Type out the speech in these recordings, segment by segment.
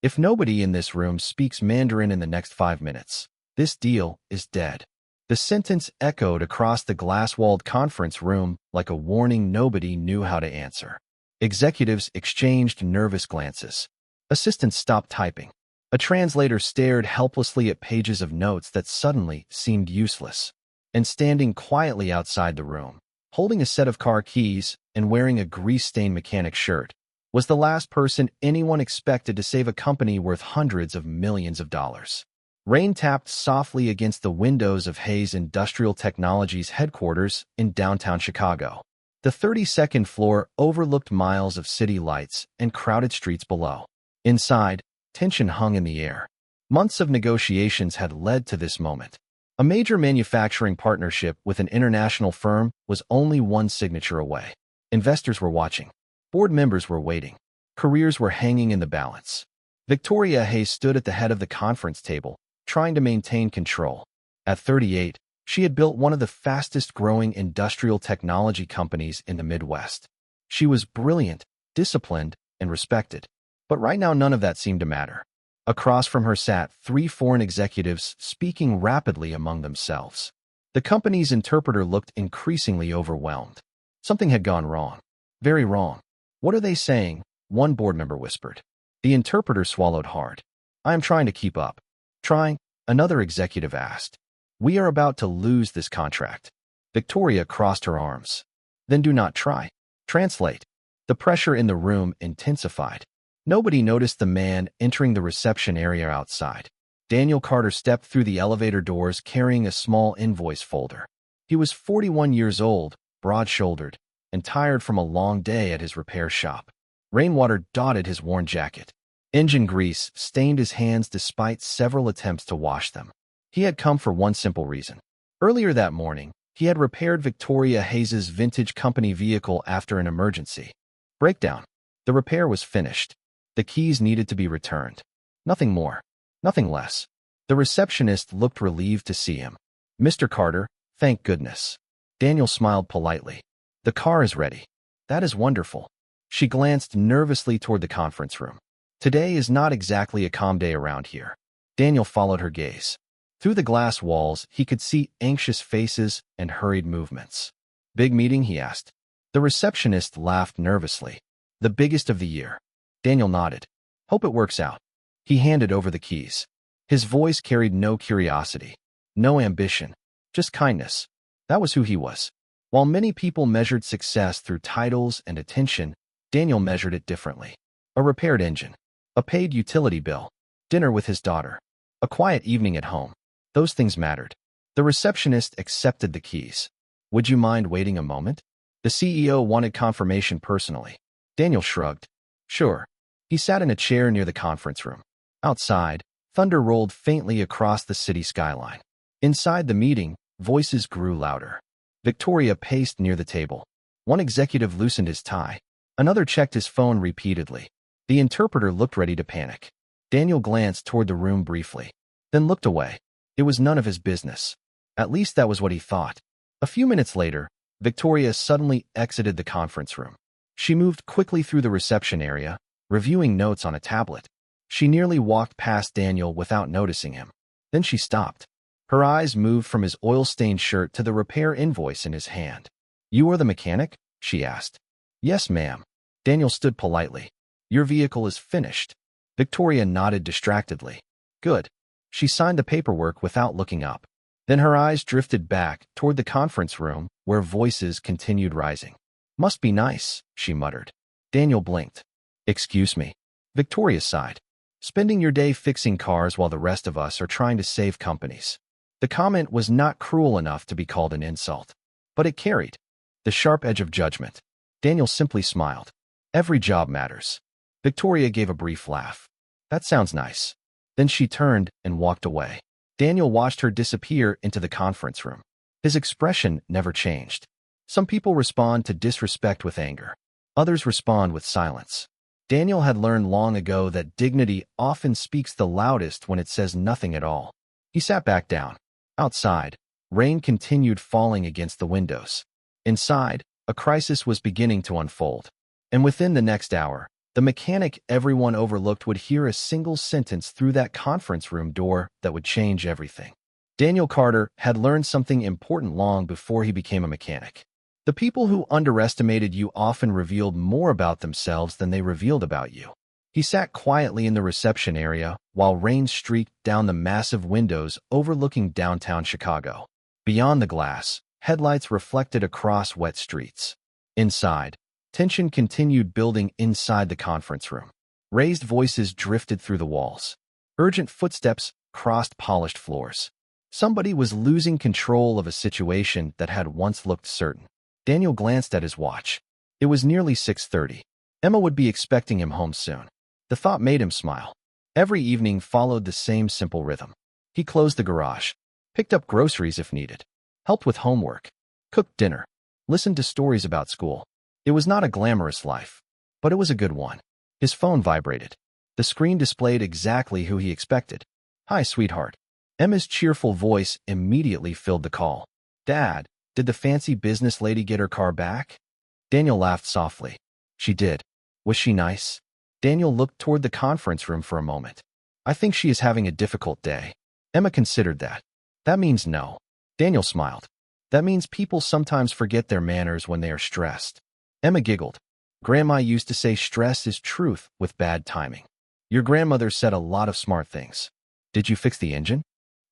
If nobody in this room speaks Mandarin in the next 5 minutes, this deal is dead. The sentence echoed across the glass-walled conference room like a warning nobody knew how to answer. Executives exchanged nervous glances. Assistants stopped typing. A translator stared helplessly at pages of notes that suddenly seemed useless. And standing quietly outside the room, holding a set of car keys and wearing a grease-stained mechanic shirt, was the last person anyone expected to save a company worth hundreds of millions of dollars. Rain tapped softly against the windows of Hayes Industrial Technologies headquarters in downtown Chicago. The 32nd floor overlooked miles of city lights and crowded streets below. Inside, tension hung in the air. Months of negotiations had led to this moment. A major manufacturing partnership with an international firm was only one signature away. Investors were watching. Board members were waiting. Careers were hanging in the balance. Victoria Hayes stood at the head of the conference table, trying to maintain control. At 38, she had built one of the fastest-growing industrial technology companies in the Midwest. She was brilliant, disciplined, and respected. But right now none of that seemed to matter. Across from her sat 3 foreign executives speaking rapidly among themselves. The company's interpreter looked increasingly overwhelmed. Something had gone wrong. Very wrong. "What are they saying?" one board member whispered. The interpreter swallowed hard. "I am trying to keep up." "Trying?" another executive asked. "We are about to lose this contract." Victoria crossed her arms. "Then do not try. Translate." The pressure in the room intensified. Nobody noticed the man entering the reception area outside. Daniel Carter stepped through the elevator doors carrying a small invoice folder. He was 41 years old, broad-shouldered, and tired from a long day at his repair shop. Rainwater dotted his worn jacket. Engine grease stained his hands despite several attempts to wash them. He had come for one simple reason. Earlier that morning, he had repaired Victoria Hayes's vintage company vehicle after an emergency breakdown. The repair was finished. The keys needed to be returned. Nothing more. Nothing less. The receptionist looked relieved to see him. "Mr. Carter, thank goodness." Daniel smiled politely. "The car is ready." "That is wonderful." She glanced nervously toward the conference room. "Today is not exactly a calm day around here." Daniel followed her gaze. Through the glass walls, he could see anxious faces and hurried movements. "Big meeting?" he asked. The receptionist laughed nervously. "The biggest of the year." Daniel nodded. "Hope it works out." He handed over the keys. His voice carried no curiosity, no ambition, just kindness. That was who he was. While many people measured success through titles and attention, Daniel measured it differently. A repaired engine, a paid utility bill, dinner with his daughter, a quiet evening at home. Those things mattered. The receptionist accepted the keys. "Would you mind waiting a moment?" The CEO wanted confirmation personally. Daniel shrugged. "Sure." He sat in a chair near the conference room. Outside, thunder rolled faintly across the city skyline. Inside the meeting, voices grew louder. Victoria paced near the table. One executive loosened his tie. Another checked his phone repeatedly. The interpreter looked ready to panic. Daniel glanced toward the room briefly, then looked away. It was none of his business. At least that was what he thought. A few minutes later, Victoria suddenly exited the conference room. She moved quickly through the reception area, reviewing notes on a tablet. She nearly walked past Daniel without noticing him. Then she stopped. Her eyes moved from his oil-stained shirt to the repair invoice in his hand. "You are the mechanic?" she asked. "Yes, ma'am." Daniel stood politely. "Your vehicle is finished." Victoria nodded distractedly. "Good." She signed the paperwork without looking up. Then her eyes drifted back toward the conference room, where voices continued rising. "Must be nice," she muttered. Daniel blinked. "Excuse me." Victoria sighed. "Spending your day fixing cars while the rest of us are trying to save companies." The comment was not cruel enough to be called an insult, but it carried the sharp edge of judgment. Daniel simply smiled. "Every job matters." Victoria gave a brief laugh. "That sounds nice." Then she turned and walked away. Daniel watched her disappear into the conference room. His expression never changed. Some people respond to disrespect with anger. Others respond with silence. Daniel had learned long ago that dignity often speaks the loudest when it says nothing at all. He sat back down. Outside, rain continued falling against the windows. Inside, a crisis was beginning to unfold. And within the next hour, The mechanic everyone overlooked would hear a single sentence through that conference room door that would change everything. Daniel Carter had learned something important long before he became a mechanic. The people who underestimated you often revealed more about themselves than they revealed about you. He sat quietly in the reception area while rain streaked down the massive windows overlooking downtown Chicago. Beyond the glass, headlights reflected across wet streets. Inside, tension continued building inside the conference room. Raised voices drifted through the walls. Urgent footsteps crossed polished floors. Somebody was losing control of a situation that had once looked certain. Daniel glanced at his watch. It was nearly 6:30. Emma would be expecting him home soon. The thought made him smile. Every evening followed the same simple rhythm. He closed the garage, picked up groceries if needed, helped with homework, cooked dinner, listened to stories about school. It was not a glamorous life, but it was a good one. His phone vibrated. The screen displayed exactly who he expected. "Hi, sweetheart." Emma's cheerful voice immediately filled the call. "Dad, did the fancy business lady get her car back?" Daniel laughed softly. "She did. Was she nice?" Daniel looked toward the conference room for a moment. "I think she is having a difficult day." Emma considered that. "That means no." Daniel smiled. "That means people sometimes forget their manners when they are stressed." Emma giggled. "Grandma used to say stress is truth with bad timing." "Your grandmother said a lot of smart things." "Did you fix the engine?"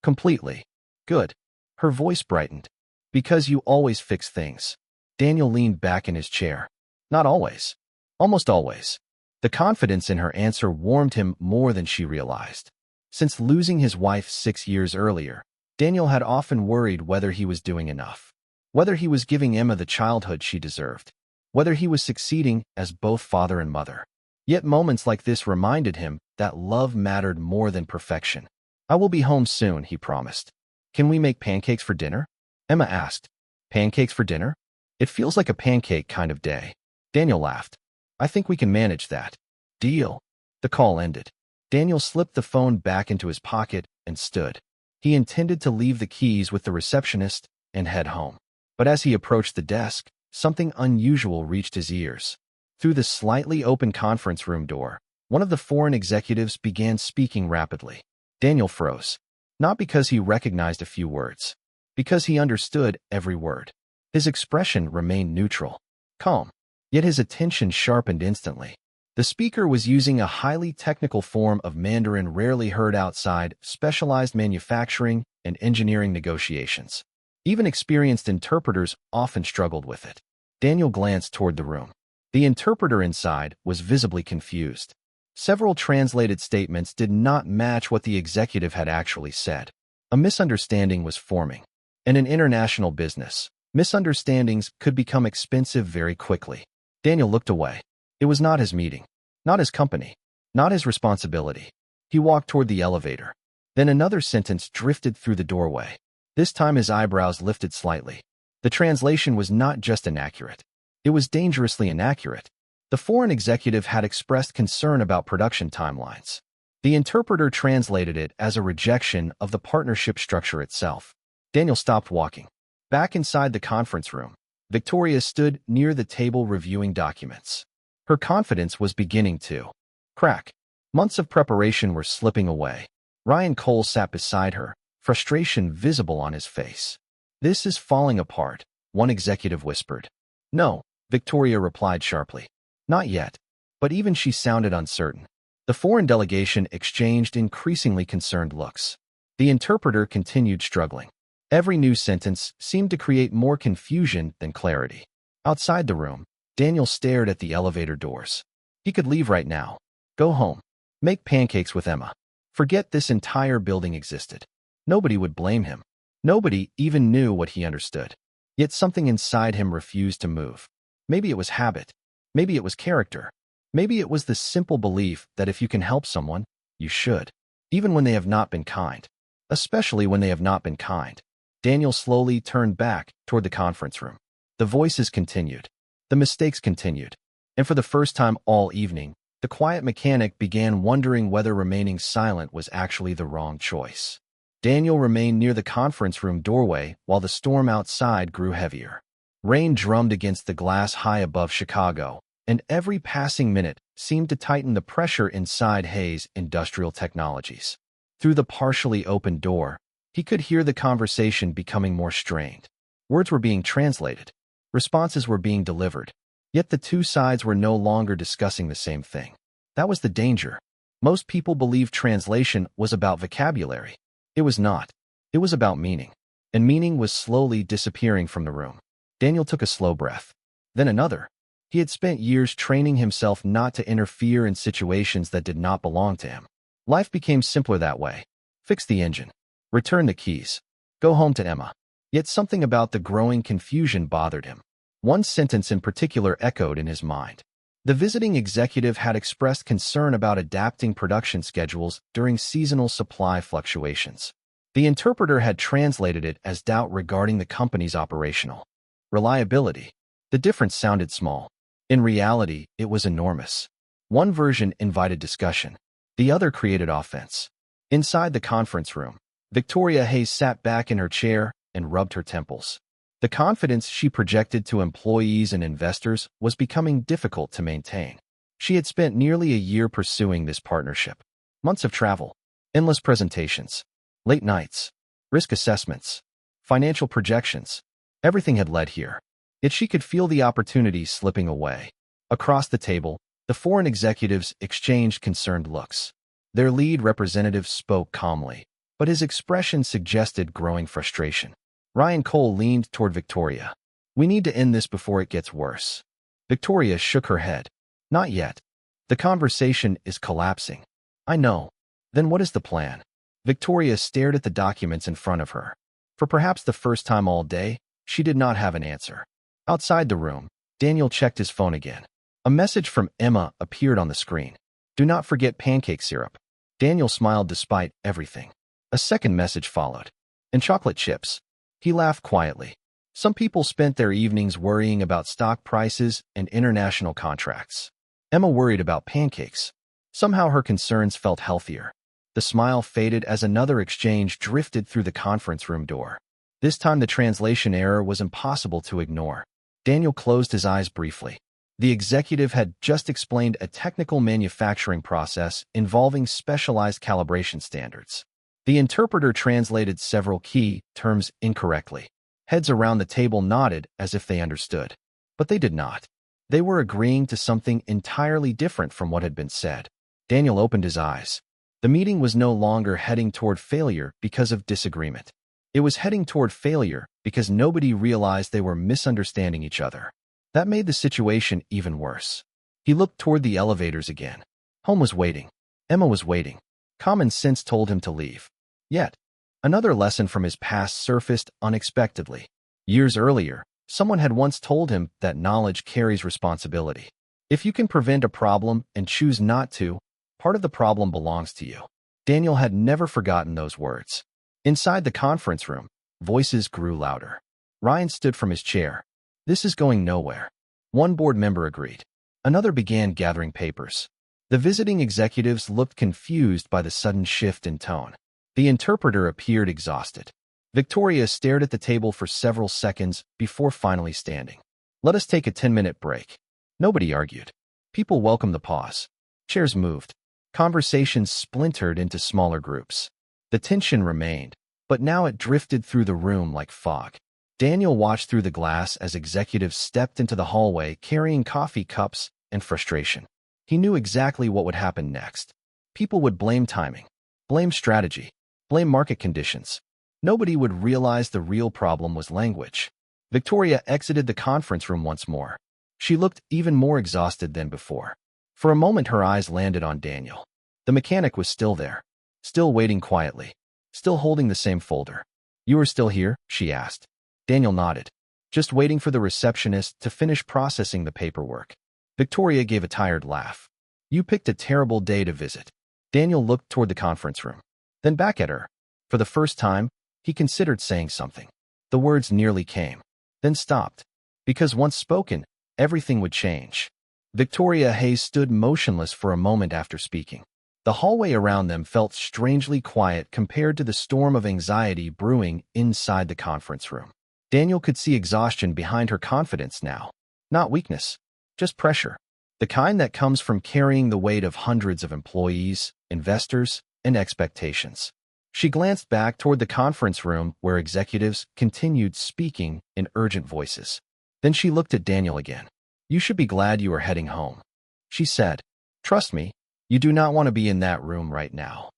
"Completely." "Good." Her voice brightened. "Because you always fix things." Daniel leaned back in his chair. "Not always." "Almost always." The confidence in her answer warmed him more than she realized. Since losing his wife 6 years earlier, Daniel had often worried whether he was doing enough, whether he was giving Emma the childhood she deserved, whether he was succeeding as both father and mother. Yet moments like this reminded him that love mattered more than perfection. "I will be home soon," he promised. "Can we make pancakes for dinner?" Emma asked. "Pancakes for dinner? It feels like a pancake kind of day." Daniel laughed. "I think we can manage that." "Deal." The call ended. Daniel slipped the phone back into his pocket and stood. He intended to leave the keys with the receptionist and head home. But as he approached the desk, something unusual reached his ears. Through the slightly open conference room door, one of the foreign executives began speaking rapidly. Daniel froze. Not because he recognized a few words, because he understood every word. His expression remained neutral, calm, yet his attention sharpened instantly. The speaker was using a highly technical form of Mandarin rarely heard outside specialized manufacturing and engineering negotiations. Even experienced interpreters often struggled with it. Daniel glanced toward the room. The interpreter inside was visibly confused. Several translated statements did not match what the executive had actually said. A misunderstanding was forming. In an international business, misunderstandings could become expensive very quickly. Daniel looked away. It was not his meeting, not his company, not his responsibility. He walked toward the elevator. Then another sentence drifted through the doorway. This time his eyebrows lifted slightly. The translation was not just inaccurate. It was dangerously inaccurate. The foreign executive had expressed concern about production timelines. The interpreter translated it as a rejection of the partnership structure itself. Daniel stopped walking. Back inside the conference room, Victoria stood near the table reviewing documents. Her confidence was beginning to crack. Months of preparation were slipping away. Ryan Cole sat beside her, frustration visible on his face. "This is falling apart," one executive whispered. "No," Victoria replied sharply. "Not yet." But even she sounded uncertain. The foreign delegation exchanged increasingly concerned looks. The interpreter continued struggling. Every new sentence seemed to create more confusion than clarity. Outside the room, Daniel stared at the elevator doors. He could leave right now. Go home. Make pancakes with Emma. Forget this entire building existed. Nobody would blame him. Nobody even knew what he understood. Yet something inside him refused to move. Maybe it was habit. Maybe it was character. Maybe it was the simple belief that if you can help someone, you should. Even when they have not been kind. Especially when they have not been kind. Daniel slowly turned back toward the conference room. The voices continued. The mistakes continued. And for the first time all evening, the quiet mechanic began wondering whether remaining silent was actually the wrong choice. Daniel remained near the conference room doorway while the storm outside grew heavier. Rain drummed against the glass high above Chicago, and every passing minute seemed to tighten the pressure inside Hayes Industrial Technologies. Through the partially open door, he could hear the conversation becoming more strained. Words were being translated. Responses were being delivered. Yet the two sides were no longer discussing the same thing. That was the danger. Most people believed translation was about vocabulary. It was not. It was about meaning. And meaning was slowly disappearing from the room. Daniel took a slow breath. Then another. He had spent years training himself not to interfere in situations that did not belong to him. Life became simpler that way. Fix the engine. Return the keys. Go home to Emma. Yet something about the growing confusion bothered him. One sentence in particular echoed in his mind. The visiting executive had expressed concern about adapting production schedules during seasonal supply fluctuations. The interpreter had translated it as doubt regarding the company's operational reliability. The difference sounded small. In reality, it was enormous. One version invited discussion. The other created offense. Inside the conference room, Victoria Hayes sat back in her chair and rubbed her temples. The confidence she projected to employees and investors was becoming difficult to maintain. She had spent nearly a year pursuing this partnership. Months of travel, endless presentations, late nights, risk assessments, financial projections. Everything had led here. Yet she could feel the opportunity slipping away. Across the table, the foreign executives exchanged concerned looks. Their lead representative spoke calmly, but his expression suggested growing frustration. Ryan Cole leaned toward Victoria. "We need to end this before it gets worse." Victoria shook her head. "Not yet. The conversation is collapsing." "I know. Then what is the plan?" Victoria stared at the documents in front of her. For perhaps the first time all day, she did not have an answer. Outside the room, Daniel checked his phone again. A message from Emma appeared on the screen. "Do not forget pancake syrup." Daniel smiled despite everything. A second message followed. "And chocolate chips." He laughed quietly. Some people spent their evenings worrying about stock prices and international contracts. Emma worried about pancakes. Somehow her concerns felt healthier. The smile faded as another exchange drifted through the conference room door. This time the translation error was impossible to ignore. Daniel closed his eyes briefly. The executive had just explained a technical manufacturing process involving specialized calibration standards. The interpreter translated several key terms incorrectly. Heads around the table nodded as if they understood. But they did not. They were agreeing to something entirely different from what had been said. Daniel opened his eyes. The meeting was no longer heading toward failure because of disagreement. It was heading toward failure because nobody realized they were misunderstanding each other. That made the situation even worse. He looked toward the elevators again. Home was waiting. Emma was waiting. Common sense told him to leave. Yet, another lesson from his past surfaced unexpectedly. Years earlier, someone had once told him that knowledge carries responsibility. If you can prevent a problem and choose not to, part of the problem belongs to you. Daniel had never forgotten those words. Inside the conference room, voices grew louder. Ryan stood from his chair. "This is going nowhere." One board member agreed. Another began gathering papers. The visiting executives looked confused by the sudden shift in tone. The interpreter appeared exhausted. Victoria stared at the table for several seconds before finally standing. "Let us take a 10-minute break." Nobody argued. People welcomed the pause. Chairs moved. Conversations splintered into smaller groups. The tension remained, but now it drifted through the room like fog. Daniel watched through the glass as executives stepped into the hallway carrying coffee cups and frustration. He knew exactly what would happen next. People would blame timing, blame strategy, blame market conditions. Nobody would realize the real problem was language. Victoria exited the conference room once more. She looked even more exhausted than before. For a moment her eyes landed on Daniel. The mechanic was still there, still waiting quietly, still holding the same folder. "You are still here?" she asked. Daniel nodded, just waiting for the receptionist to finish processing the paperwork. Victoria gave a tired laugh. "You picked a terrible day to visit." Daniel looked toward the conference room, then back at her. For the first time, he considered saying something. The words nearly came, then stopped. Because once spoken, everything would change. Victoria Hayes stood motionless for a moment after speaking. The hallway around them felt strangely quiet compared to the storm of anxiety brewing inside the conference room. Daniel could see exhaustion behind her confidence now. Not weakness, just pressure. the kind that comes from carrying the weight of hundreds of employees, investors, and expectations. She glanced back toward the conference room where executives continued speaking in urgent voices. Then she looked at Daniel again. "You should be glad you are heading home," she said. "Trust me, you do not want to be in that room right now."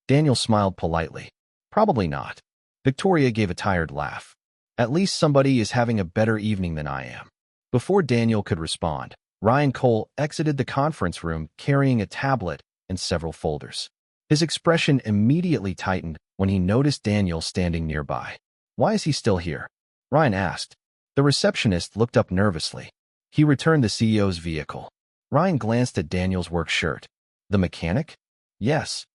Daniel smiled politely. "Probably not." Victoria gave a tired laugh. "At least somebody is having a better evening than I am." Before Daniel could respond, Ryan Cole exited the conference room carrying a tablet and several folders. His expression immediately tightened when he noticed Daniel standing nearby. "Why is he still here?" Ryan asked. The receptionist looked up nervously. "He returned the CEO's vehicle." Ryan glanced at Daniel's work shirt. "The mechanic?" "Yes."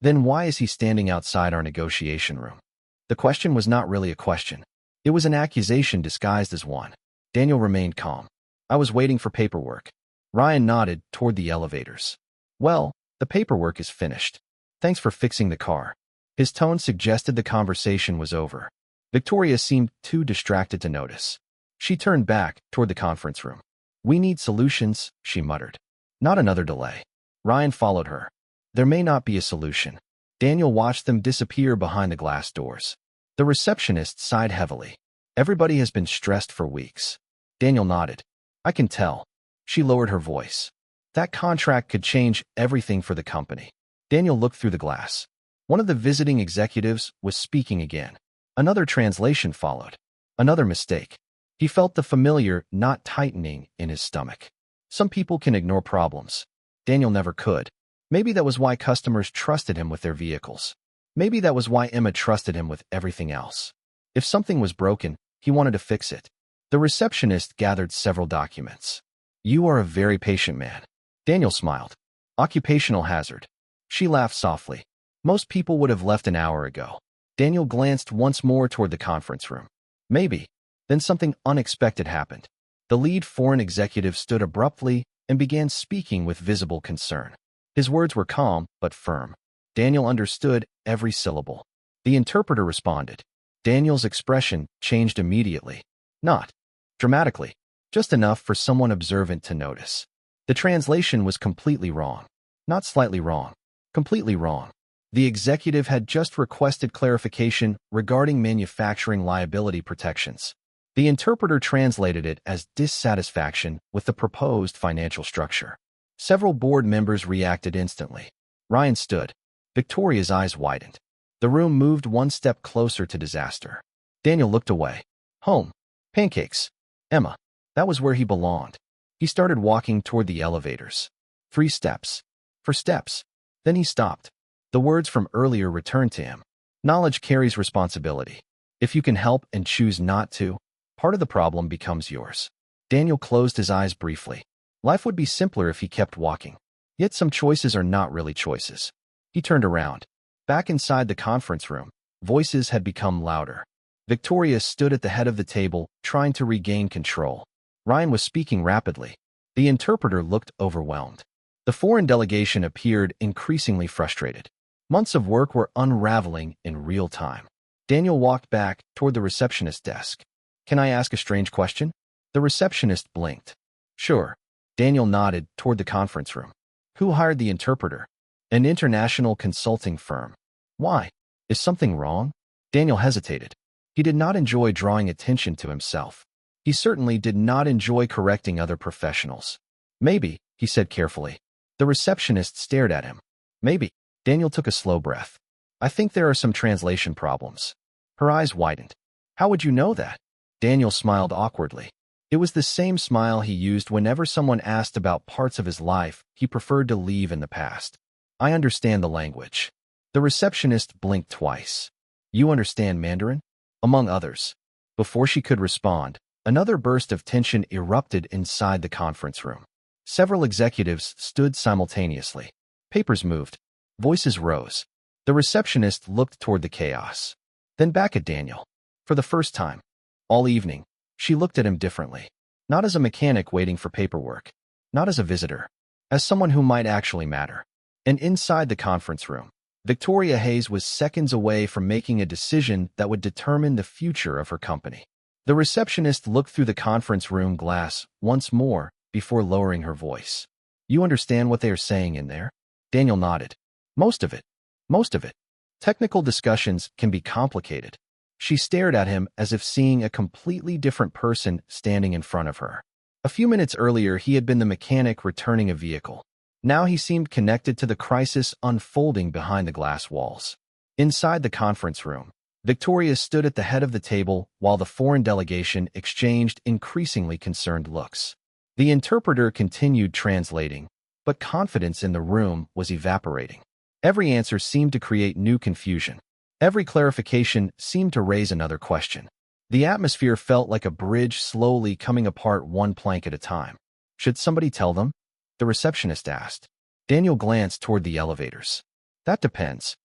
"Then why is he standing outside our negotiation room?" The question was not really a question. It was an accusation disguised as one. Daniel remained calm. "I was waiting for paperwork." Ryan nodded toward the elevators. "Well, the paperwork is finished. Thanks for fixing the car." His tone suggested the conversation was over. Victoria seemed too distracted to notice. She turned back toward the conference room. "We need solutions," she muttered. "Not another delay." Ryan followed her. "There may not be a solution." Daniel watched them disappear behind the glass doors. The receptionist sighed heavily. "Everybody has been stressed for weeks." Daniel nodded. "I can tell." She lowered her voice. "That contract could change everything for the company." Daniel looked through the glass. One of the visiting executives was speaking again. Another translation followed. Another mistake. He felt the familiar knot tightening in his stomach. Some people can ignore problems. Daniel never could. Maybe that was why customers trusted him with their vehicles. Maybe that was why Emma trusted him with everything else. If something was broken, he wanted to fix it. The receptionist gathered several documents. "You are a very patient man." Daniel smiled. "Occupational hazard." She laughed softly. "Most people would have left an hour ago." Daniel glanced once more toward the conference room. "Maybe." Then something unexpected happened. The lead foreign executive stood abruptly and began speaking with visible concern. His words were calm but firm. Daniel understood every syllable. The interpreter responded. Daniel's expression changed immediately. Not dramatically, just enough for someone observant to notice. The translation was completely wrong. Not slightly wrong. Completely wrong. The executive had just requested clarification regarding manufacturing liability protections. The interpreter translated it as dissatisfaction with the proposed financial structure. Several board members reacted instantly. Ryan stood. Victoria's eyes widened. The room moved one step closer to disaster. Daniel looked away. Home. Pancakes. Emma. That was where he belonged. He started walking toward the elevators. 3 steps. 4 steps. Then he stopped. The words from earlier returned to him. Knowledge carries responsibility. If you can help and choose not to, part of the problem becomes yours. Daniel closed his eyes briefly. Life would be simpler if he kept walking. Yet some choices are not really choices. He turned around. Back inside the conference room, voices had become louder. Victoria stood at the head of the table, trying to regain control. Ryan was speaking rapidly. The interpreter looked overwhelmed. The foreign delegation appeared increasingly frustrated. Months of work were unraveling in real time. Daniel walked back toward the receptionist desk. Can I ask a strange question? The receptionist blinked. Sure. Daniel nodded toward the conference room. Who hired the interpreter? An international consulting firm. Why? Is something wrong? Daniel hesitated. He did not enjoy drawing attention to himself. He certainly did not enjoy correcting other professionals. Maybe, he said carefully. The receptionist stared at him. Maybe. Daniel took a slow breath. I think there are some translation problems. Her eyes widened. How would you know that? Daniel smiled awkwardly. It was the same smile he used whenever someone asked about parts of his life he preferred to leave in the past. I understand the language. The receptionist blinked twice. You understand Mandarin? Among others. Before she could respond, another burst of tension erupted inside the conference room. Several executives stood simultaneously. Papers moved. Voices rose. The receptionist looked toward the chaos. Then back at Daniel. For the first time. All evening, she looked at him differently. Not as a mechanic waiting for paperwork. Not as a visitor. As someone who might actually matter. And inside the conference room, Victoria Hayes was seconds away from making a decision that would determine the future of her company. The receptionist looked through the conference room glass once more before lowering her voice. You understand what they are saying in there? Daniel nodded. Most of it. Most of it. Technical discussions can be complicated. She stared at him as if seeing a completely different person standing in front of her. A few minutes earlier, he had been the mechanic returning a vehicle. Now he seemed connected to the crisis unfolding behind the glass walls. Inside the conference room, Victoria stood at the head of the table while the foreign delegation exchanged increasingly concerned looks. The interpreter continued translating, but confidence in the room was evaporating. Every answer seemed to create new confusion. Every clarification seemed to raise another question. The atmosphere felt like a bridge slowly coming apart one plank at a time. Should somebody tell them? The receptionist asked. Daniel glanced toward the elevators. That depends.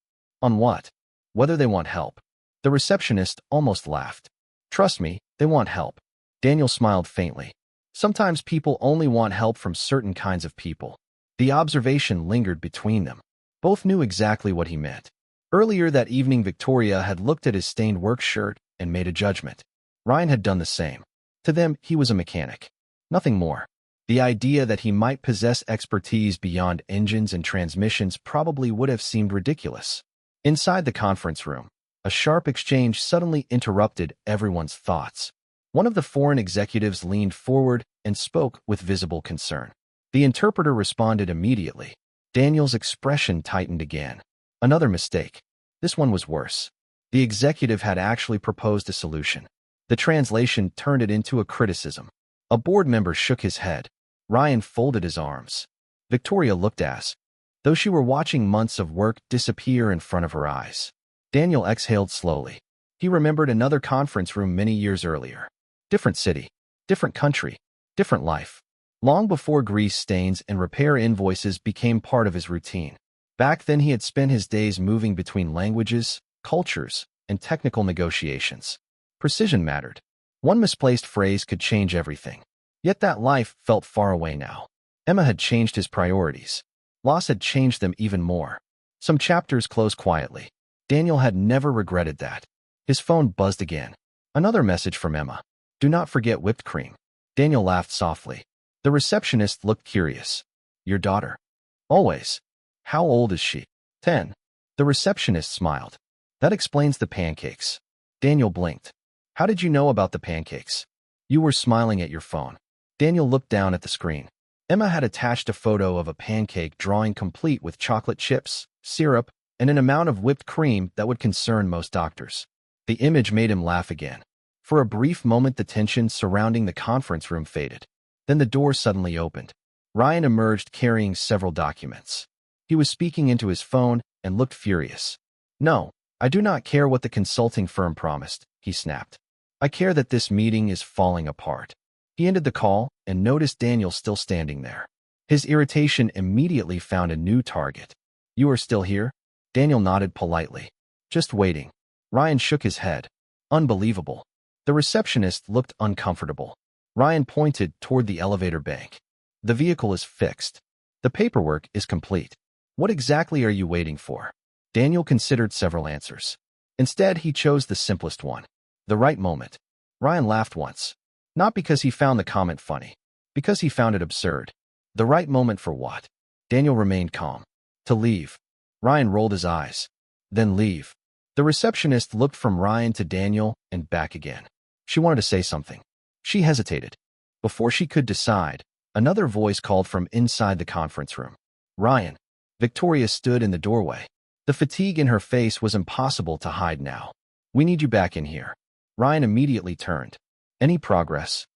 On what? Whether they want help. The receptionist almost laughed. Trust me, they want help. Daniel smiled faintly. Sometimes people only want help from certain kinds of people. The observation lingered between them. Both knew exactly what he meant. Earlier that evening, Victoria had looked at his stained work shirt and made a judgment. Ryan had done the same. To them, he was a mechanic. Nothing more. The idea that he might possess expertise beyond engines and transmissions probably would have seemed ridiculous. Inside the conference room, a sharp exchange suddenly interrupted everyone's thoughts. One of the foreign executives leaned forward and spoke with visible concern. The interpreter responded immediately. Daniel's expression tightened again. Another mistake. This one was worse. The executive had actually proposed a solution. The translation turned it into a criticism. A board member shook his head. Ryan folded his arms. Victoria looked as though she were watching months of work disappear in front of her eyes. Daniel exhaled slowly. He remembered another conference room many years earlier. Different city, different country, different life. Long before grease stains and repair invoices became part of his routine. Back then he had spent his days moving between languages, cultures, and technical negotiations. Precision mattered. One misplaced phrase could change everything. Yet that life felt far away now. Emma had changed his priorities. Loss had changed them even more. Some chapters closed quietly. Daniel had never regretted that. His phone buzzed again. Another message from Emma. Do not forget whipped cream. Daniel laughed softly. The receptionist looked curious. Your daughter? Always. How old is she? 10. The receptionist smiled. That explains the pancakes. Daniel blinked. How did you know about the pancakes? You were smiling at your phone. Daniel looked down at the screen. Emma had attached a photo of a pancake drawing complete with chocolate chips, syrup, and an amount of whipped cream that would concern most doctors. The image made him laugh again. For a brief moment, the tension surrounding the conference room faded. Then the door suddenly opened. Ryan emerged carrying several documents. He was speaking into his phone and looked furious. No, I do not care what the consulting firm promised, he snapped. I care that this meeting is falling apart. He ended the call and noticed Daniel still standing there. His irritation immediately found a new target. You are still here? Daniel nodded politely. Just waiting. Ryan shook his head. Unbelievable. The receptionist looked uncomfortable. Ryan pointed toward the elevator bank. The vehicle is fixed. The paperwork is complete. What exactly are you waiting for? Daniel considered several answers. Instead, he chose the simplest one. The right moment. Ryan laughed once. Not because he found the comment funny. Because he found it absurd. The right moment for what? Daniel remained calm. To leave. Ryan rolled his eyes. Then leave. The receptionist looked from Ryan to Daniel and back again. She wanted to say something. She hesitated. Before she could decide, another voice called from inside the conference room. Ryan. Victoria stood in the doorway. The fatigue in her face was impossible to hide now. We need you back in here. Ryan immediately turned. Any progress?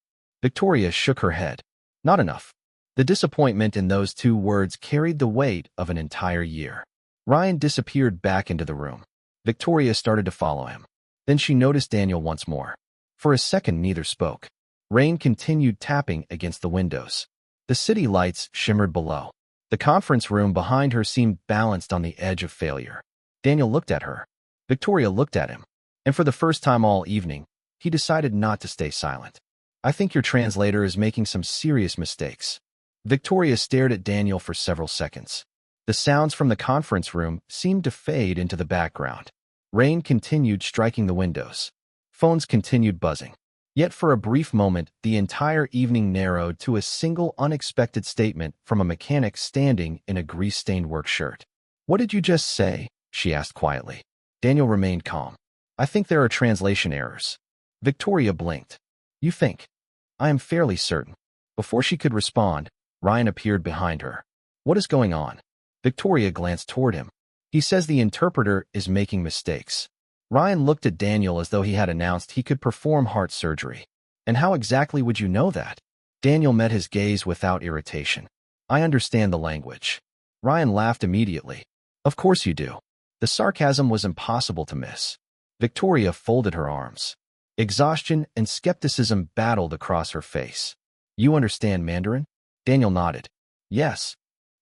Victoria shook her head. Not enough. The disappointment in those two words carried the weight of an entire year. Ryan disappeared back into the room. Victoria started to follow him. Then she noticed Daniel once more. For a second, neither spoke. Rain continued tapping against the windows. The city lights shimmered below. The conference room behind her seemed balanced on the edge of failure. Daniel looked at her. Victoria looked at him. And for the first time all evening, he decided not to stay silent. I think your translator is making some serious mistakes. Victoria stared at Daniel for several seconds. The sounds from the conference room seemed to fade into the background. Rain continued striking the windows. Phones continued buzzing. Yet for a brief moment, the entire evening narrowed to a single unexpected statement from a mechanic standing in a grease-stained work shirt. "What did you just say?" she asked quietly. Daniel remained calm. "I think there are translation errors." Victoria blinked. "You think?" "I am fairly certain." Before she could respond, Ryan appeared behind her. "What is going on?" Victoria glanced toward him. "He says the interpreter is making mistakes." Ryan looked at Daniel as though he had announced he could perform heart surgery. "And how exactly would you know that?" Daniel met his gaze without irritation. "I understand the language." Ryan laughed immediately. "Of course you do." The sarcasm was impossible to miss. Victoria folded her arms. Exhaustion and skepticism battled across her face. "You understand Mandarin?" Daniel nodded. "Yes."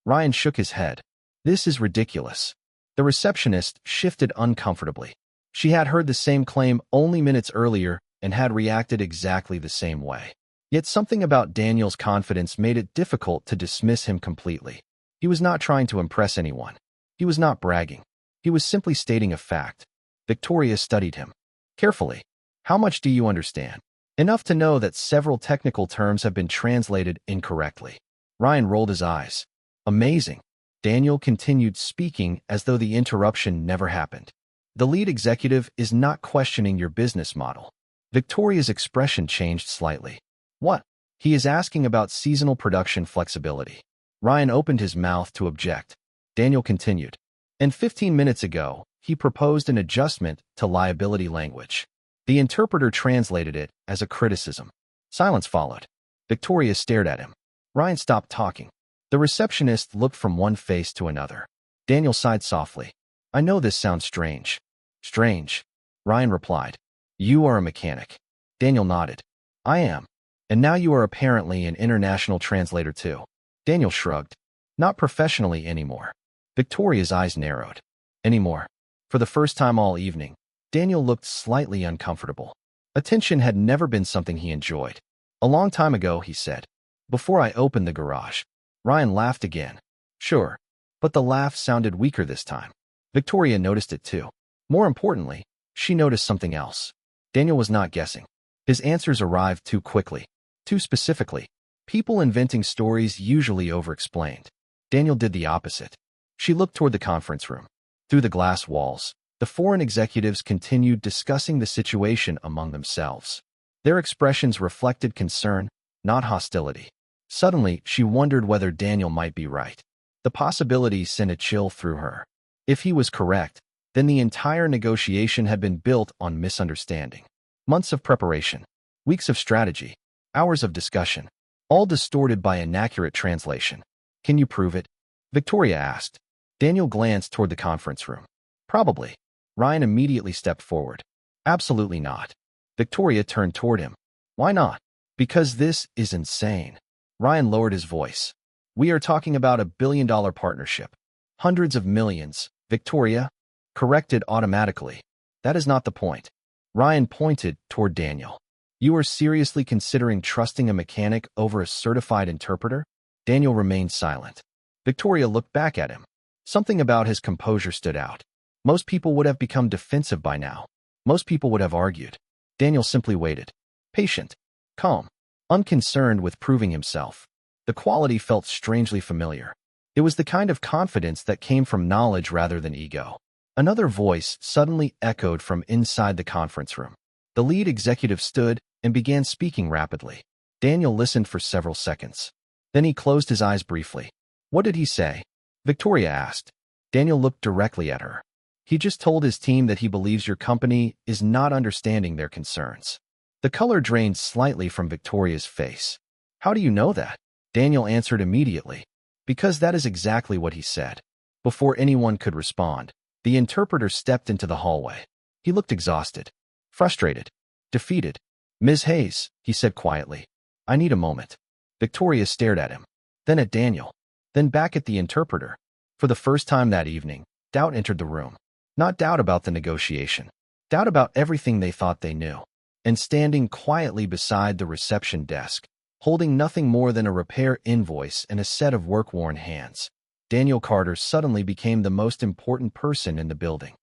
Ryan shook his head. "This is ridiculous." The receptionist shifted uncomfortably. She had heard the same claim only minutes earlier and had reacted exactly the same way. Yet something about Daniel's confidence made it difficult to dismiss him completely. He was not trying to impress anyone. He was not bragging. He was simply stating a fact. Victoria studied him carefully. "How much do you understand?" "Enough to know that several technical terms have been translated incorrectly." Ryan rolled his eyes. "Amazing." Daniel continued speaking as though the interruption never happened. "The lead executive is not questioning your business model." Victoria's expression changed slightly. "What?" "He is asking about seasonal production flexibility." Ryan opened his mouth to object. Daniel continued. "And 15 minutes ago, he proposed an adjustment to liability language." The interpreter translated it as a criticism. Silence followed. Victoria stared at him. Ryan stopped talking. The receptionist looked from one face to another. Daniel sighed softly. "I know this sounds strange." "Strange," Ryan replied. "You are a mechanic." Daniel nodded. "I am. And now you are apparently an international translator too." Daniel shrugged. "Not professionally anymore." Victoria's eyes narrowed. "Anymore?" For the first time all evening, Daniel looked slightly uncomfortable. Attention had never been something he enjoyed. "A long time ago," he said. "Before I opened the garage." Ryan laughed again. "Sure." But the laugh sounded weaker this time. Victoria noticed it too. More importantly, she noticed something else. Daniel was not guessing. His answers arrived too quickly, too specifically. People inventing stories usually over-explained. Daniel did the opposite. She looked toward the conference room. Through the glass walls, the foreign executives continued discussing the situation among themselves. Their expressions reflected concern, not hostility. Suddenly, she wondered whether Daniel might be right. The possibility sent a chill through her. If he was correct, then the entire negotiation had been built on misunderstanding. Months of preparation, weeks of strategy, hours of discussion, all distorted by inaccurate translation. "Can you prove it?" Victoria asked. Daniel glanced toward the conference room. "Probably." Ryan immediately stepped forward. "Absolutely not." Victoria turned toward him. "Why not?" "Because this is insane." Ryan lowered his voice. "We are talking about a billion-dollar partnership. Hundreds of millions." Victoria corrected automatically. "That is not the point." Ryan pointed toward Daniel. "You are seriously considering trusting a mechanic over a certified interpreter?" Daniel remained silent. Victoria looked back at him. Something about his composure stood out. Most people would have become defensive by now. Most people would have argued. Daniel simply waited. Patient, calm, unconcerned with proving himself. The quality felt strangely familiar. It was the kind of confidence that came from knowledge rather than ego. Another voice suddenly echoed from inside the conference room. The lead executive stood and began speaking rapidly. Daniel listened for several seconds. Then he closed his eyes briefly. "What did he say?" Victoria asked. Daniel looked directly at her. "He just told his team that he believes your company is not understanding their concerns." The color drained slightly from Victoria's face. "How do you know that?" Daniel answered immediately. "Because that is exactly what he said." Before anyone could respond, the interpreter stepped into the hallway. He looked exhausted, frustrated, defeated. "Ms. Hayes," he said quietly, "I need a moment." Victoria stared at him, then at Daniel, then back at the interpreter. For the first time that evening, doubt entered the room. Not doubt about the negotiation, doubt about everything they thought they knew. And standing quietly beside the reception desk, holding nothing more than a repair invoice and a set of work-worn hands, Daniel Carter suddenly became the most important person in the building.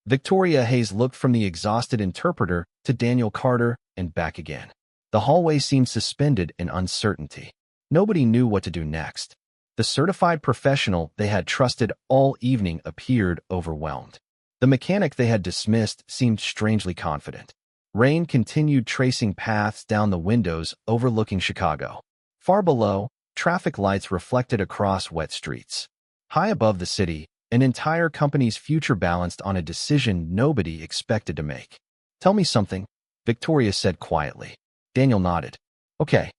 Victoria Hayes looked from the exhausted interpreter to Daniel Carter and back again. The hallway seemed suspended in uncertainty. Nobody knew what to do next. The certified professional they had trusted all evening appeared overwhelmed. The mechanic they had dismissed seemed strangely confident. Rain continued tracing paths down the windows overlooking Chicago. Far below, traffic lights reflected across wet streets. High above the city, an entire company's future balanced on a decision nobody expected to make. "Tell me something," Victoria said quietly. Daniel nodded. "Okay.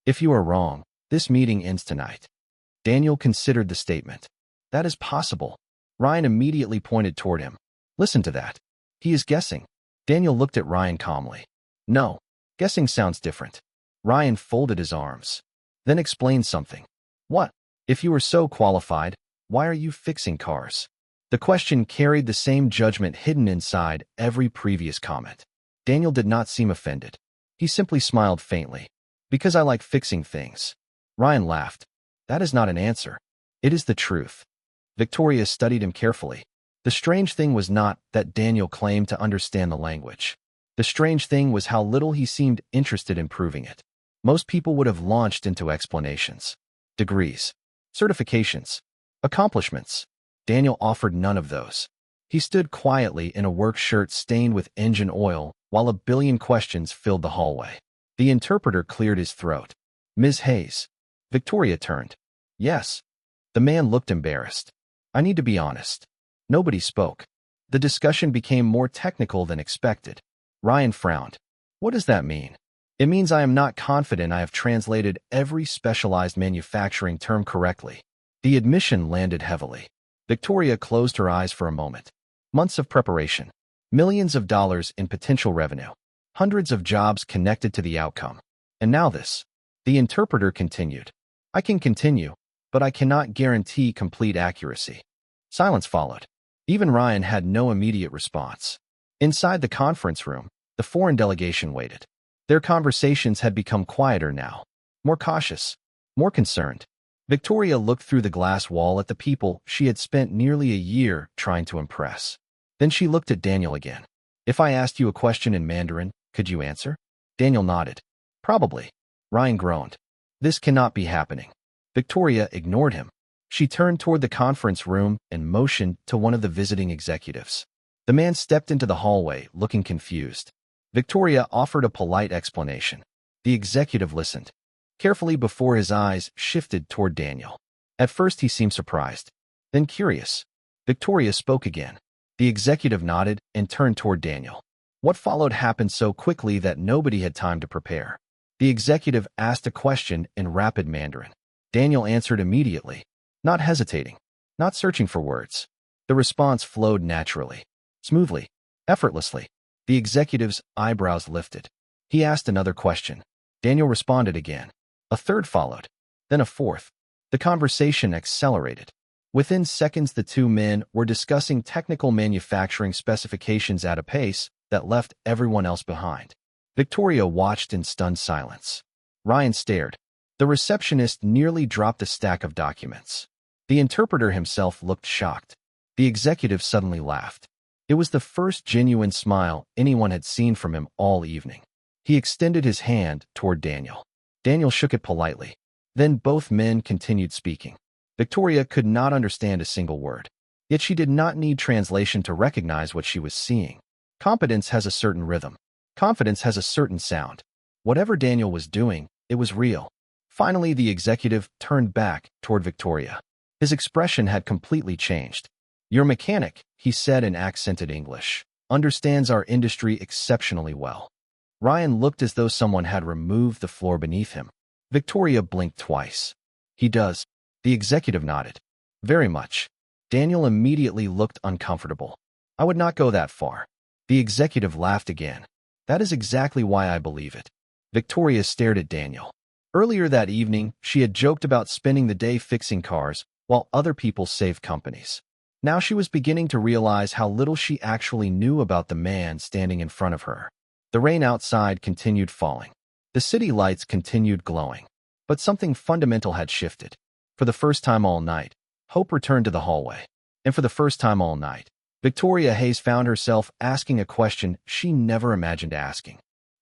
If you are wrong, this meeting ends tonight." Daniel considered the statement. "That is possible." Ryan immediately pointed toward him. "Listen to that. He is guessing." Daniel looked at Ryan calmly. "No, guessing sounds different." Ryan folded his arms. "Then explain something." "What? If you are so qualified, why are you fixing cars?" The question carried the same judgment hidden inside every previous comment. Daniel did not seem offended. He simply smiled faintly. "Because I like fixing things." Ryan laughed. "That is not an answer. It is the truth." Victoria studied him carefully. The strange thing was not that Daniel claimed to understand the language. The strange thing was how little he seemed interested in proving it. Most people would have launched into explanations. Degrees. Certifications. Accomplishments. Daniel offered none of those. He stood quietly in a work shirt stained with engine oil while a billion questions filled the hallway. The interpreter cleared his throat. "Ms. Hayes." Victoria turned. "Yes." The man looked embarrassed. "I need to be honest." Nobody spoke. The discussion became more technical than expected. Ryan frowned. "What does that mean?" "It means I am not confident I have translated every specialized manufacturing term correctly." The admission landed heavily. Victoria closed her eyes for a moment. Months of preparation. Millions of dollars in potential revenue. Hundreds of jobs connected to the outcome. And now this. The interpreter continued. "I can continue, but I cannot guarantee complete accuracy." Silence followed. Even Ryan had no immediate response. Inside the conference room, the foreign delegation waited. Their conversations had become quieter now, more cautious, more concerned. Victoria looked through the glass wall at the people she had spent nearly a year trying to impress. Then she looked at Daniel again. "If I asked you a question in Mandarin, could you answer?" Daniel nodded. "Probably." Ryan groaned. "This cannot be happening." Victoria ignored him. She turned toward the conference room and motioned to one of the visiting executives. The man stepped into the hallway, looking confused. Victoria offered a polite explanation. The executive listened carefully before his eyes shifted toward Daniel. At first he seemed surprised, then curious. Victoria spoke again. The executive nodded and turned toward Daniel. What followed happened so quickly that nobody had time to prepare. The executive asked a question in rapid Mandarin. Daniel answered immediately, not hesitating, not searching for words. The response flowed naturally, smoothly, effortlessly. The executive's eyebrows lifted. He asked another question. Daniel responded again. A third followed, then a fourth. The conversation accelerated. Within seconds, the two men were discussing technical manufacturing specifications at a pace that left everyone else behind. Victoria watched in stunned silence. Ryan stared. The receptionist nearly dropped a stack of documents. The interpreter himself looked shocked. The executive suddenly laughed. It was the first genuine smile anyone had seen from him all evening. He extended his hand toward Daniel. Daniel shook it politely. Then both men continued speaking. Victoria could not understand a single word. Yet she did not need translation to recognize what she was seeing. Competence has a certain rhythm. Confidence has a certain sound. Whatever Daniel was doing, it was real. Finally, the executive turned back toward Victoria. His expression had completely changed. "Your mechanic," he said in accented English, "understands our industry exceptionally well." Ryan looked as though someone had removed the floor beneath him. Victoria blinked twice. "He does." The executive nodded. "Very much." Daniel immediately looked uncomfortable. "I would not go that far." The executive laughed again. "That is exactly why I believe it." Victoria stared at Daniel. Earlier that evening, she had joked about spending the day fixing cars while other people saved companies. Now she was beginning to realize how little she actually knew about the man standing in front of her. The rain outside continued falling. The city lights continued glowing. But something fundamental had shifted. For the first time all night, hope returned to the hallway. And for the first time all night, Victoria Hayes found herself asking a question she never imagined asking.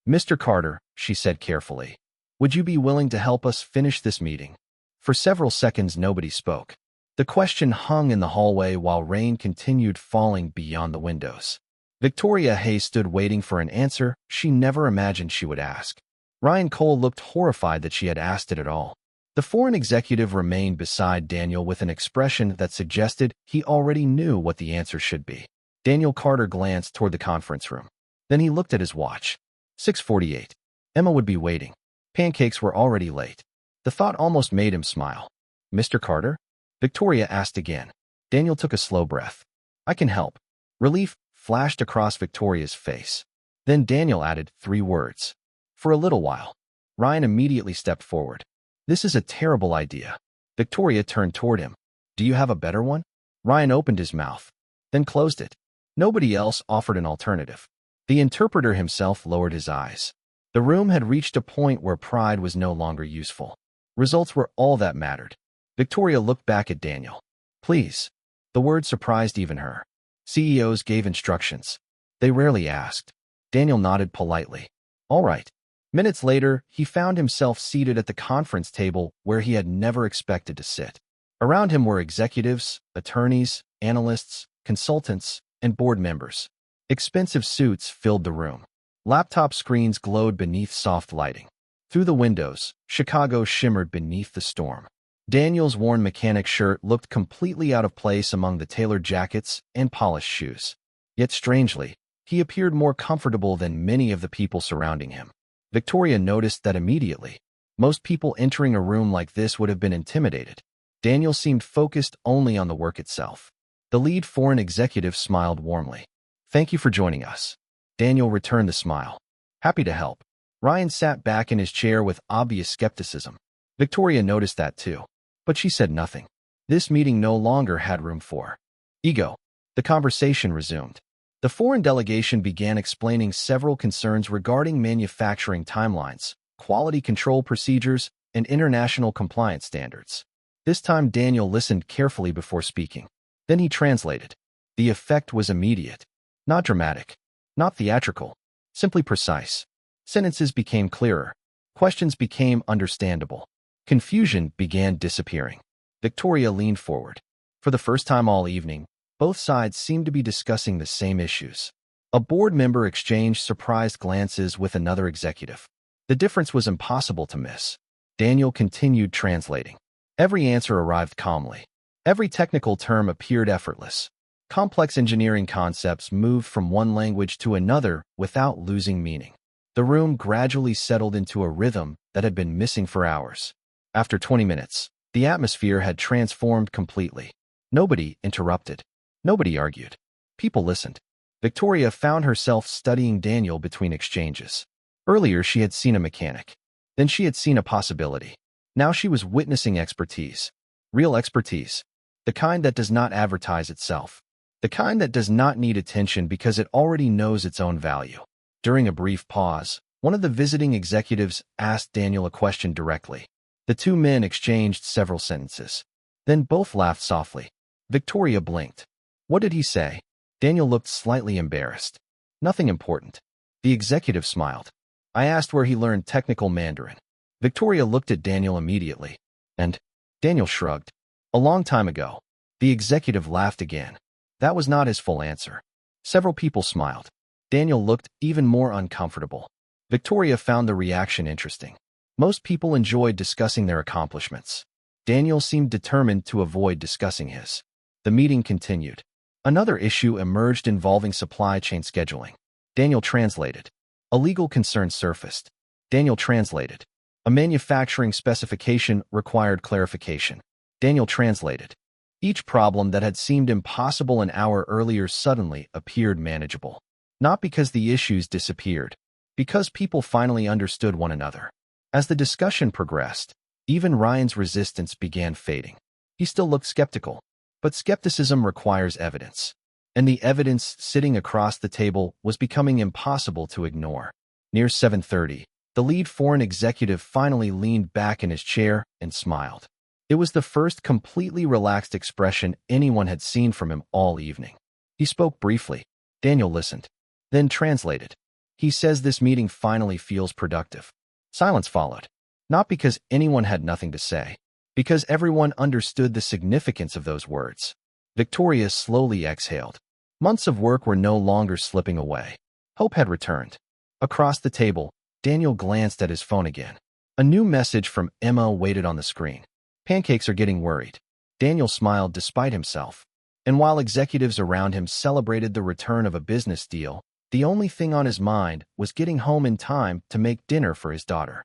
Mr. Carter, she said carefully, would you be willing to help us finish this meeting? For several seconds, nobody spoke. The question hung in the hallway while rain continued falling beyond the windows. Victoria Hayes stood waiting for an answer she never imagined she would ask. Ryan Cole looked horrified that she had asked it at all. The foreign executive remained beside Daniel with an expression that suggested he already knew what the answer should be. Daniel Carter glanced toward the conference room. Then he looked at his watch. 6:48. Emma would be waiting. Pancakes were already late. The thought almost made him smile. Mr. Carter? Victoria asked again. Daniel took a slow breath. I can help. Relief flashed across Victoria's face. Then Daniel added 3 words. For a little while. Ryan immediately stepped forward. This is a terrible idea. Victoria turned toward him. Do you have a better one? Ryan opened his mouth, then closed it. Nobody else offered an alternative. The interpreter himself lowered his eyes. The room had reached a point where pride was no longer useful. Results were all that mattered. Victoria looked back at Daniel. Please. The word surprised even her. CEOs gave instructions. They rarely asked. Daniel nodded politely. All right. Minutes later, he found himself seated at the conference table where he had never expected to sit. Around him were executives, attorneys, analysts, consultants, and board members. Expensive suits filled the room. Laptop screens glowed beneath soft lighting. Through the windows, Chicago shimmered beneath the storm. Daniel's worn mechanic shirt looked completely out of place among the tailored jackets and polished shoes. Yet strangely, he appeared more comfortable than many of the people surrounding him. Victoria noticed that immediately. Most people entering a room like this would have been intimidated. Daniel seemed focused only on the work itself. The lead foreign executive smiled warmly. Thank you for joining us. Daniel returned the smile. Happy to help. Ryan sat back in his chair with obvious skepticism. Victoria noticed that too. But she said nothing. This meeting no longer had room for ego. The conversation resumed. The foreign delegation began explaining several concerns regarding manufacturing timelines, quality control procedures, and international compliance standards. This time Daniel listened carefully before speaking. Then he translated. The effect was immediate. Not dramatic. Not theatrical. Simply precise. Sentences became clearer. Questions became understandable. Confusion began disappearing. Victoria leaned forward. For the first time all evening, both sides seemed to be discussing the same issues. A board member exchanged surprised glances with another executive. The difference was impossible to miss. Daniel continued translating. Every answer arrived calmly. Every technical term appeared effortless. Complex engineering concepts moved from one language to another without losing meaning. The room gradually settled into a rhythm that had been missing for hours. After 20 minutes, the atmosphere had transformed completely. Nobody interrupted. Nobody argued. People listened. Victoria found herself studying Daniel between exchanges. Earlier, she had seen a mechanic. Then she had seen a possibility. Now she was witnessing expertise. Real expertise. The kind that does not advertise itself. The kind that does not need attention because it already knows its own value. During a brief pause, one of the visiting executives asked Daniel a question directly. The 2 men exchanged several sentences. Then both laughed softly. Victoria blinked. What did he say? Daniel looked slightly embarrassed. Nothing important. The executive smiled. I asked where he learned technical Mandarin. Victoria looked at Daniel immediately. And Daniel shrugged. A long time ago. The executive laughed again. That was not his full answer. Several people smiled. Daniel looked even more uncomfortable. Victoria found the reaction interesting. Most people enjoyed discussing their accomplishments. Daniel seemed determined to avoid discussing his. The meeting continued. Another issue emerged involving supply chain scheduling. Daniel translated. A legal concern surfaced. Daniel translated. A manufacturing specification required clarification. Daniel translated. Each problem that had seemed impossible an hour earlier suddenly appeared manageable. Not because the issues disappeared, because people finally understood one another. As the discussion progressed, even Ryan's resistance began fading. He still looked skeptical, but skepticism requires evidence. And the evidence sitting across the table was becoming impossible to ignore. Near 7:30, the lead foreign executive finally leaned back in his chair and smiled. It was the first completely relaxed expression anyone had seen from him all evening. He spoke briefly. Daniel listened, then translated. He says this meeting finally feels productive. Silence followed. Not because anyone had nothing to say, because everyone understood the significance of those words. Victoria slowly exhaled. Months of work were no longer slipping away. Hope had returned. Across the table, Daniel glanced at his phone again. A new message from Emma waited on the screen. Pancakes are getting worried. Daniel smiled despite himself. And while executives around him celebrated the return of a business deal, the only thing on his mind was getting home in time to make dinner for his daughter.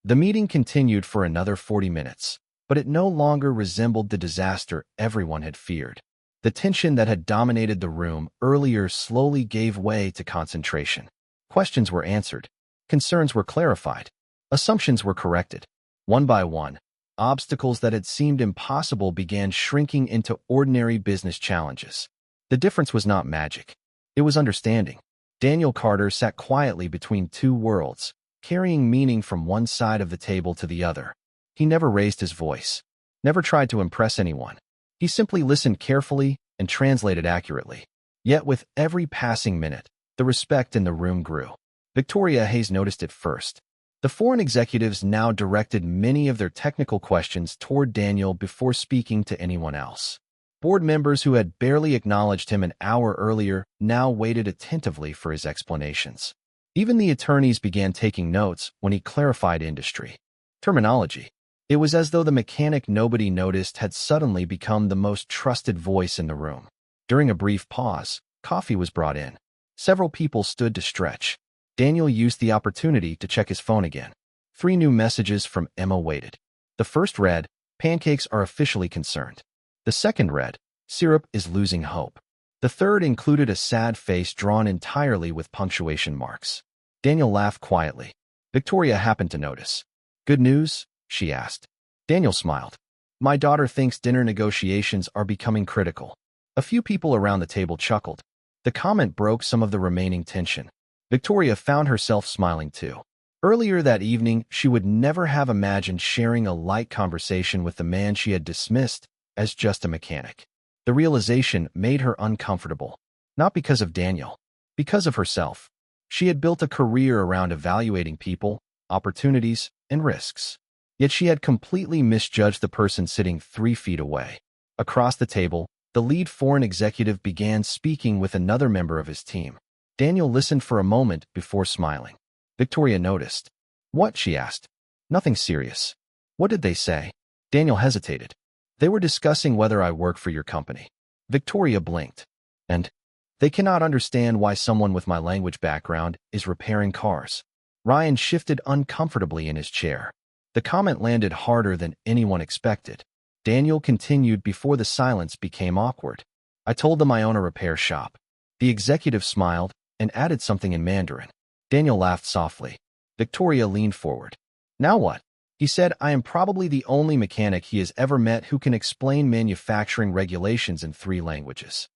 The meeting continued for another 40 minutes, but it no longer resembled the disaster everyone had feared. The tension that had dominated the room earlier slowly gave way to concentration. Questions were answered. Concerns were clarified. Assumptions were corrected. One by one, obstacles that had seemed impossible began shrinking into ordinary business challenges. The difference was not magic. It was understanding. Daniel Carter sat quietly between two worlds, carrying meaning from one side of the table to the other. He never raised his voice, never tried to impress anyone. He simply listened carefully and translated accurately. Yet with every passing minute, the respect in the room grew. Victoria Hayes noticed it first. The foreign executives now directed many of their technical questions toward Daniel before speaking to anyone else. Board members who had barely acknowledged him an hour earlier now waited attentively for his explanations. Even the attorneys began taking notes when he clarified industry terminology. It was as though the mechanic nobody noticed had suddenly become the most trusted voice in the room. During a brief pause, coffee was brought in. Several people stood to stretch. Daniel used the opportunity to check his phone again. 3 new messages from Emma waited. The first read, "Pancakes are officially concerned." The second read, "Syrup is losing hope." The third included a sad face drawn entirely with punctuation marks. Daniel laughed quietly. Victoria happened to notice. "Good news?" she asked. Daniel smiled. "My daughter thinks dinner negotiations are becoming critical." A few people around the table chuckled. The comment broke some of the remaining tension. Victoria found herself smiling too. Earlier that evening, she would never have imagined sharing a light conversation with the man she had dismissed as just a mechanic. The realization made her uncomfortable, not because of Daniel, because of herself. She had built a career around evaluating people, opportunities, and risks. Yet she had completely misjudged the person sitting 3 feet away. Across the table, the lead foreign executive began speaking with another member of his team. Daniel listened for a moment before smiling. Victoria noticed. "What?" she asked. "Nothing serious." "What did they say?" Daniel hesitated. "They were discussing whether I work for your company." Victoria blinked. "And they cannot understand why someone with my language background is repairing cars." Ryan shifted uncomfortably in his chair. The comment landed harder than anyone expected. Daniel continued before the silence became awkward. "I told them I own a repair shop." The executive smiled and added something in Mandarin. Daniel laughed softly. Victoria leaned forward. "Now what?" He said, "I am probably the only mechanic he has ever met who can explain manufacturing regulations in 3 languages."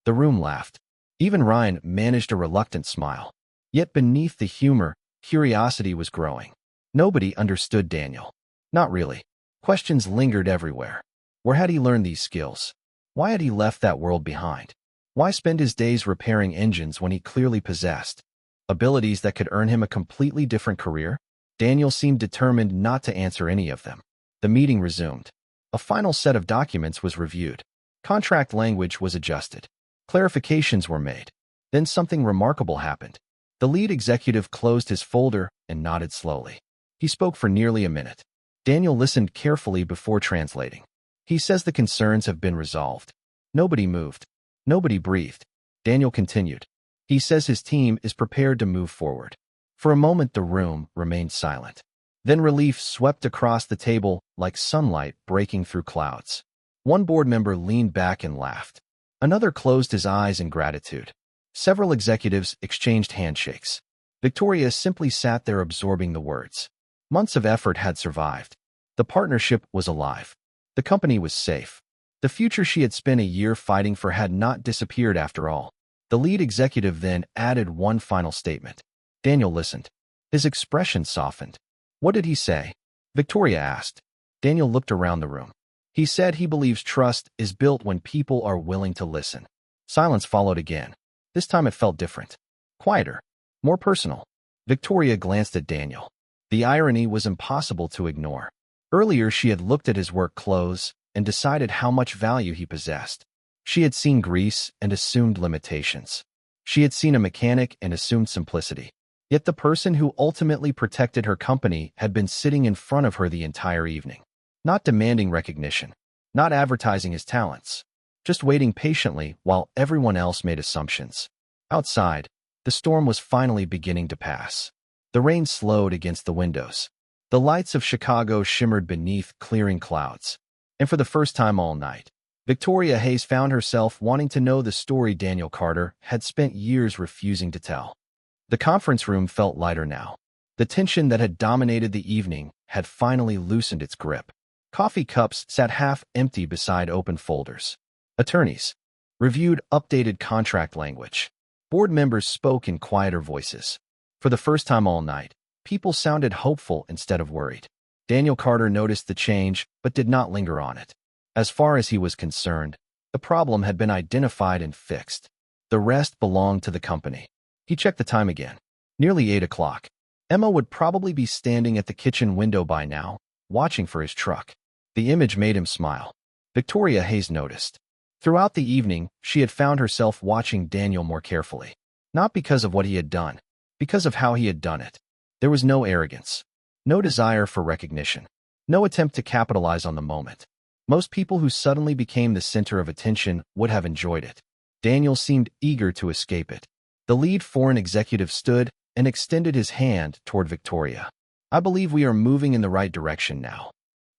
The room laughed. Even Ryan managed a reluctant smile. Yet beneath the humor, curiosity was growing. Nobody understood Daniel. Not really. Questions lingered everywhere. Where had he learned these skills? Why had he left that world behind? Why spend his days repairing engines when he clearly possessed abilities that could earn him a completely different career? Daniel seemed determined not to answer any of them. The meeting resumed. A final set of documents was reviewed. Contract language was adjusted. Clarifications were made. Then something remarkable happened. The lead executive closed his folder and nodded slowly. He spoke for nearly a minute. Daniel listened carefully before translating. "He says the concerns have been resolved." Nobody moved. Nobody breathed. Daniel continued. "He says his team is prepared to move forward." For a moment, the room remained silent. Then relief swept across the table like sunlight breaking through clouds. One board member leaned back and laughed. Another closed his eyes in gratitude. Several executives exchanged handshakes. Victoria simply sat there absorbing the words. Months of effort had survived. The partnership was alive. The company was safe. The future she had spent a year fighting for had not disappeared after all. The lead executive then added one final statement. Daniel listened. His expression softened. "What did he say?" Victoria asked. Daniel looked around the room. "He said he believes trust is built when people are willing to listen." Silence followed again. This time it felt different. Quieter. More personal. Victoria glanced at Daniel. The irony was impossible to ignore. Earlier, she had looked at his work clothes and decided how much value he possessed. She had seen grease and assumed limitations. She had seen a mechanic and assumed simplicity. Yet the person who ultimately protected her company had been sitting in front of her the entire evening, not demanding recognition, not advertising his talents, just waiting patiently while everyone else made assumptions. Outside, the storm was finally beginning to pass. The rain slowed against the windows. The lights of Chicago shimmered beneath clearing clouds. And for the first time all night, Victoria Hayes found herself wanting to know the story Daniel Carter had spent years refusing to tell. The conference room felt lighter now. The tension that had dominated the evening had finally loosened its grip. Coffee cups sat half empty beside open folders. Attorneys reviewed updated contract language. Board members spoke in quieter voices. For the first time all night, people sounded hopeful instead of worried. Daniel Carter noticed the change but did not linger on it. As far as he was concerned, the problem had been identified and fixed. The rest belonged to the company. He checked the time again. Nearly 8 o'clock. Emma would probably be standing at the kitchen window by now, watching for his truck. The image made him smile. Victoria Hayes noticed. Throughout the evening, she had found herself watching Daniel more carefully. Not because of what he had done, because of how he had done it. There was no arrogance, no desire for recognition, no attempt to capitalize on the moment. Most people who suddenly became the center of attention would have enjoyed it. Daniel seemed eager to escape it. The lead foreign executive stood and extended his hand toward Victoria. I believe we are moving in the right direction now.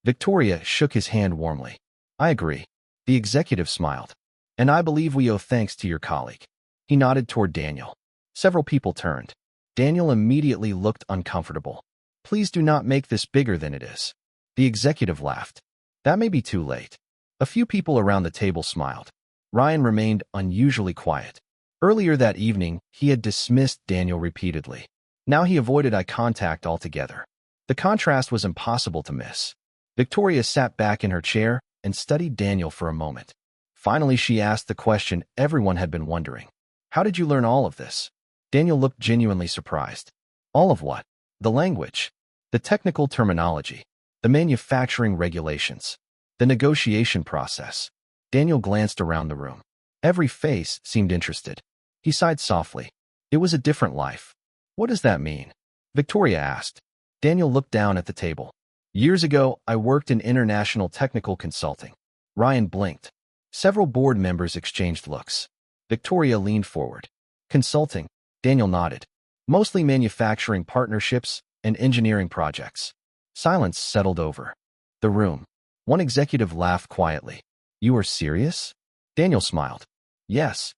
Victoria shook his hand warmly. I agree. The executive smiled. And I believe we owe thanks to your colleague. He nodded toward Daniel. Several people turned. Daniel immediately looked uncomfortable. Please do not make this bigger than it is. The executive laughed. That may be too late. A few people around the table smiled. Ryan remained unusually quiet. Earlier that evening, he had dismissed Daniel repeatedly. Now he avoided eye contact altogether. The contrast was impossible to miss. Victoria sat back in her chair and studied Daniel for a moment. Finally, she asked the question everyone had been wondering. How did you learn all of this? Daniel looked genuinely surprised. All of what? The language, the technical terminology, the manufacturing regulations, the negotiation process. Daniel glanced around the room. Every face seemed interested. He sighed softly. It was a different life. What does that mean? Victoria asked. Daniel looked down at the table. Years ago, I worked in international technical consulting. Ryan blinked. Several board members exchanged looks. Victoria leaned forward. Consulting. Daniel nodded. Mostly manufacturing partnerships and engineering projects. Silence settled over the room. One executive laughed quietly. You are serious? Daniel smiled. Yes.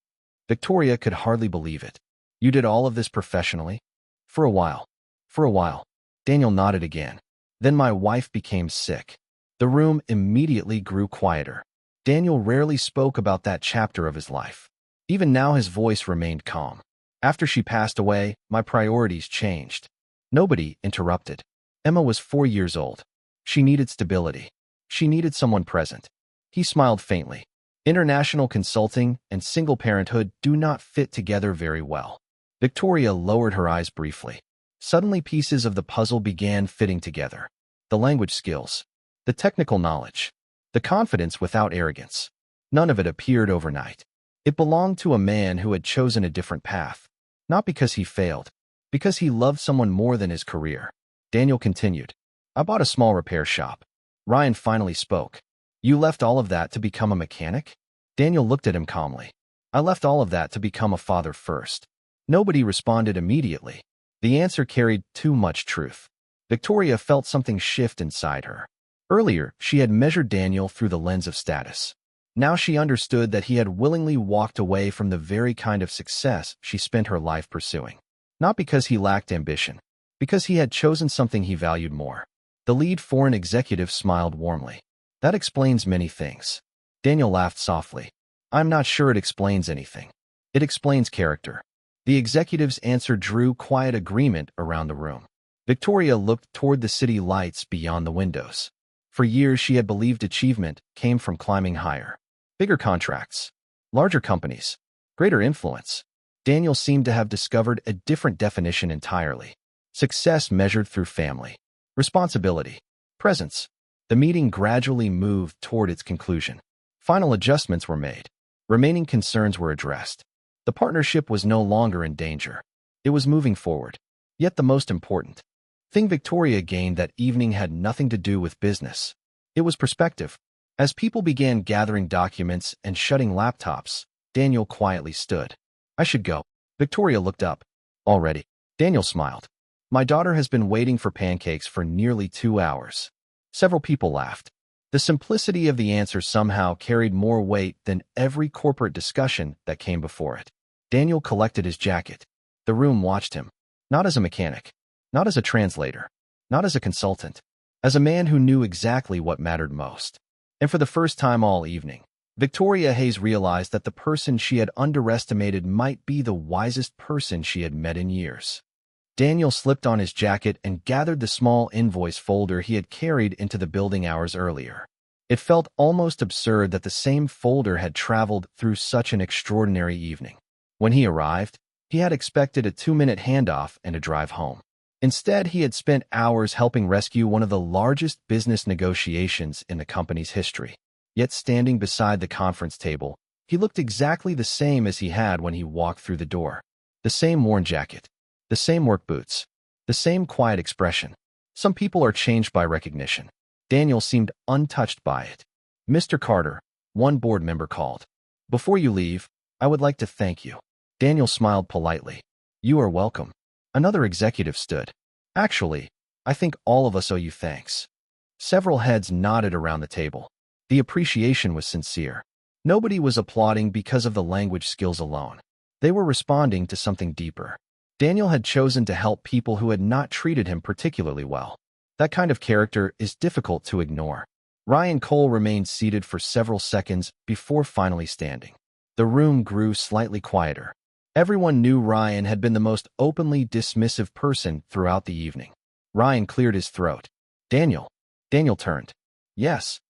Victoria could hardly believe it. You did all of this professionally? For a while. For a while. Daniel nodded again. Then my wife became sick. The room immediately grew quieter. Daniel rarely spoke about that chapter of his life. Even now his voice remained calm. After she passed away, my priorities changed. Nobody interrupted. Emma was 4 years old. She needed stability. She needed someone present. He smiled faintly. International consulting and single parenthood do not fit together very well. Victoria lowered her eyes briefly. Suddenly pieces of the puzzle began fitting together. The language skills, the technical knowledge, the confidence without arrogance. None of it appeared overnight. It belonged to a man who had chosen a different path. Not because he failed, because he loved someone more than his career. Daniel continued. I bought a small repair shop. Ryan finally spoke. You left all of that to become a mechanic? Daniel looked at him calmly. I left all of that to become a father first. Nobody responded immediately. The answer carried too much truth. Victoria felt something shift inside her. Earlier, she had measured Daniel through the lens of status. Now she understood that he had willingly walked away from the very kind of success she spent her life pursuing. Not because he lacked ambition, because he had chosen something he valued more. The lead foreign executive smiled warmly. That explains many things. Daniel laughed softly. I'm not sure it explains anything. It explains character. The executive's answer drew quiet agreement around the room. Victoria looked toward the city lights beyond the windows. For years she had believed achievement came from climbing higher. Bigger contracts, larger companies, greater influence. Daniel seemed to have discovered a different definition entirely. Success measured through family, responsibility, presence. The meeting gradually moved toward its conclusion. Final adjustments were made. Remaining concerns were addressed. The partnership was no longer in danger. It was moving forward. Yet the most important thing Victoria gained that evening had nothing to do with business. It was perspective. As people began gathering documents and shutting laptops, Daniel quietly stood. I should go. Victoria looked up. Already. Daniel smiled. My daughter has been waiting for pancakes for nearly 2 hours. Several people laughed. The simplicity of the answer somehow carried more weight than every corporate discussion that came before it. Daniel collected his jacket. The room watched him. Not as a mechanic. Not as a translator. Not as a consultant. As a man who knew exactly what mattered most. And for the first time all evening, Victoria Hayes realized that the person she had underestimated might be the wisest person she had met in years. Daniel slipped on his jacket and gathered the small invoice folder he had carried into the building hours earlier. It felt almost absurd that the same folder had traveled through such an extraordinary evening. When he arrived, he had expected a 2-minute handoff and a drive home. Instead, he had spent hours helping rescue one of the largest business negotiations in the company's history. Yet standing beside the conference table, he looked exactly the same as he had when he walked through the door. The same worn jacket. The same work boots. The same quiet expression. Some people are changed by recognition. Daniel seemed untouched by it. Mr. Carter, one board member called. Before you leave, I would like to thank you. Daniel smiled politely. You are welcome. Another executive stood. Actually, I think all of us owe you thanks. Several heads nodded around the table. The appreciation was sincere. Nobody was applauding because of the language skills alone. They were responding to something deeper. Daniel had chosen to help people who had not treated him particularly well. That kind of character is difficult to ignore. Ryan Cole remained seated for several seconds before finally standing. The room grew slightly quieter. Everyone knew Ryan had been the most openly dismissive person throughout the evening. Ryan cleared his throat. Daniel. Daniel turned. Yes.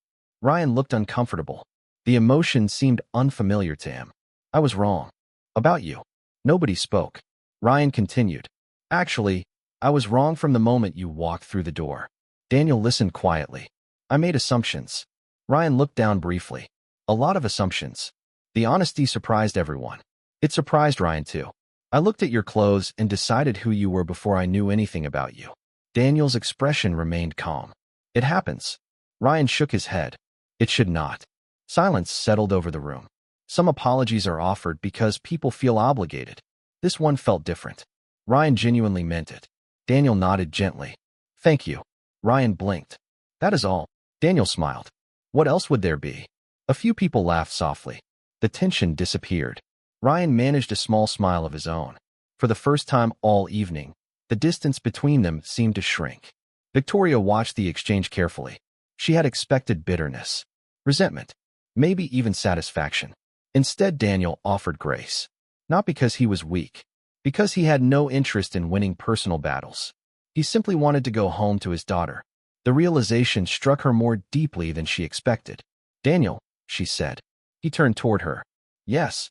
Ryan looked uncomfortable. The emotion seemed unfamiliar to him. I was wrong. About you. Nobody spoke. Ryan continued. Actually, I was wrong from the moment you walked through the door. Daniel listened quietly. I made assumptions. Ryan looked down briefly. A lot of assumptions. The honesty surprised everyone. It surprised Ryan too. I looked at your clothes and decided who you were before I knew anything about you. Daniel's expression remained calm. It happens. Ryan shook his head. It should not. Silence settled over the room. Some apologies are offered because people feel obligated. This one felt different. Ryan genuinely meant it. Daniel nodded gently. Thank you. Ryan blinked. That is all. Daniel smiled. What else would there be? A few people laughed softly. The tension disappeared. Ryan managed a small smile of his own. For the first time all evening, the distance between them seemed to shrink. Victoria watched the exchange carefully. She had expected bitterness, resentment, maybe even satisfaction. Instead, Daniel offered grace. Not because he was weak, because he had no interest in winning personal battles. He simply wanted to go home to his daughter. The realization struck her more deeply than she expected. Daniel, she said. He turned toward her. Yes.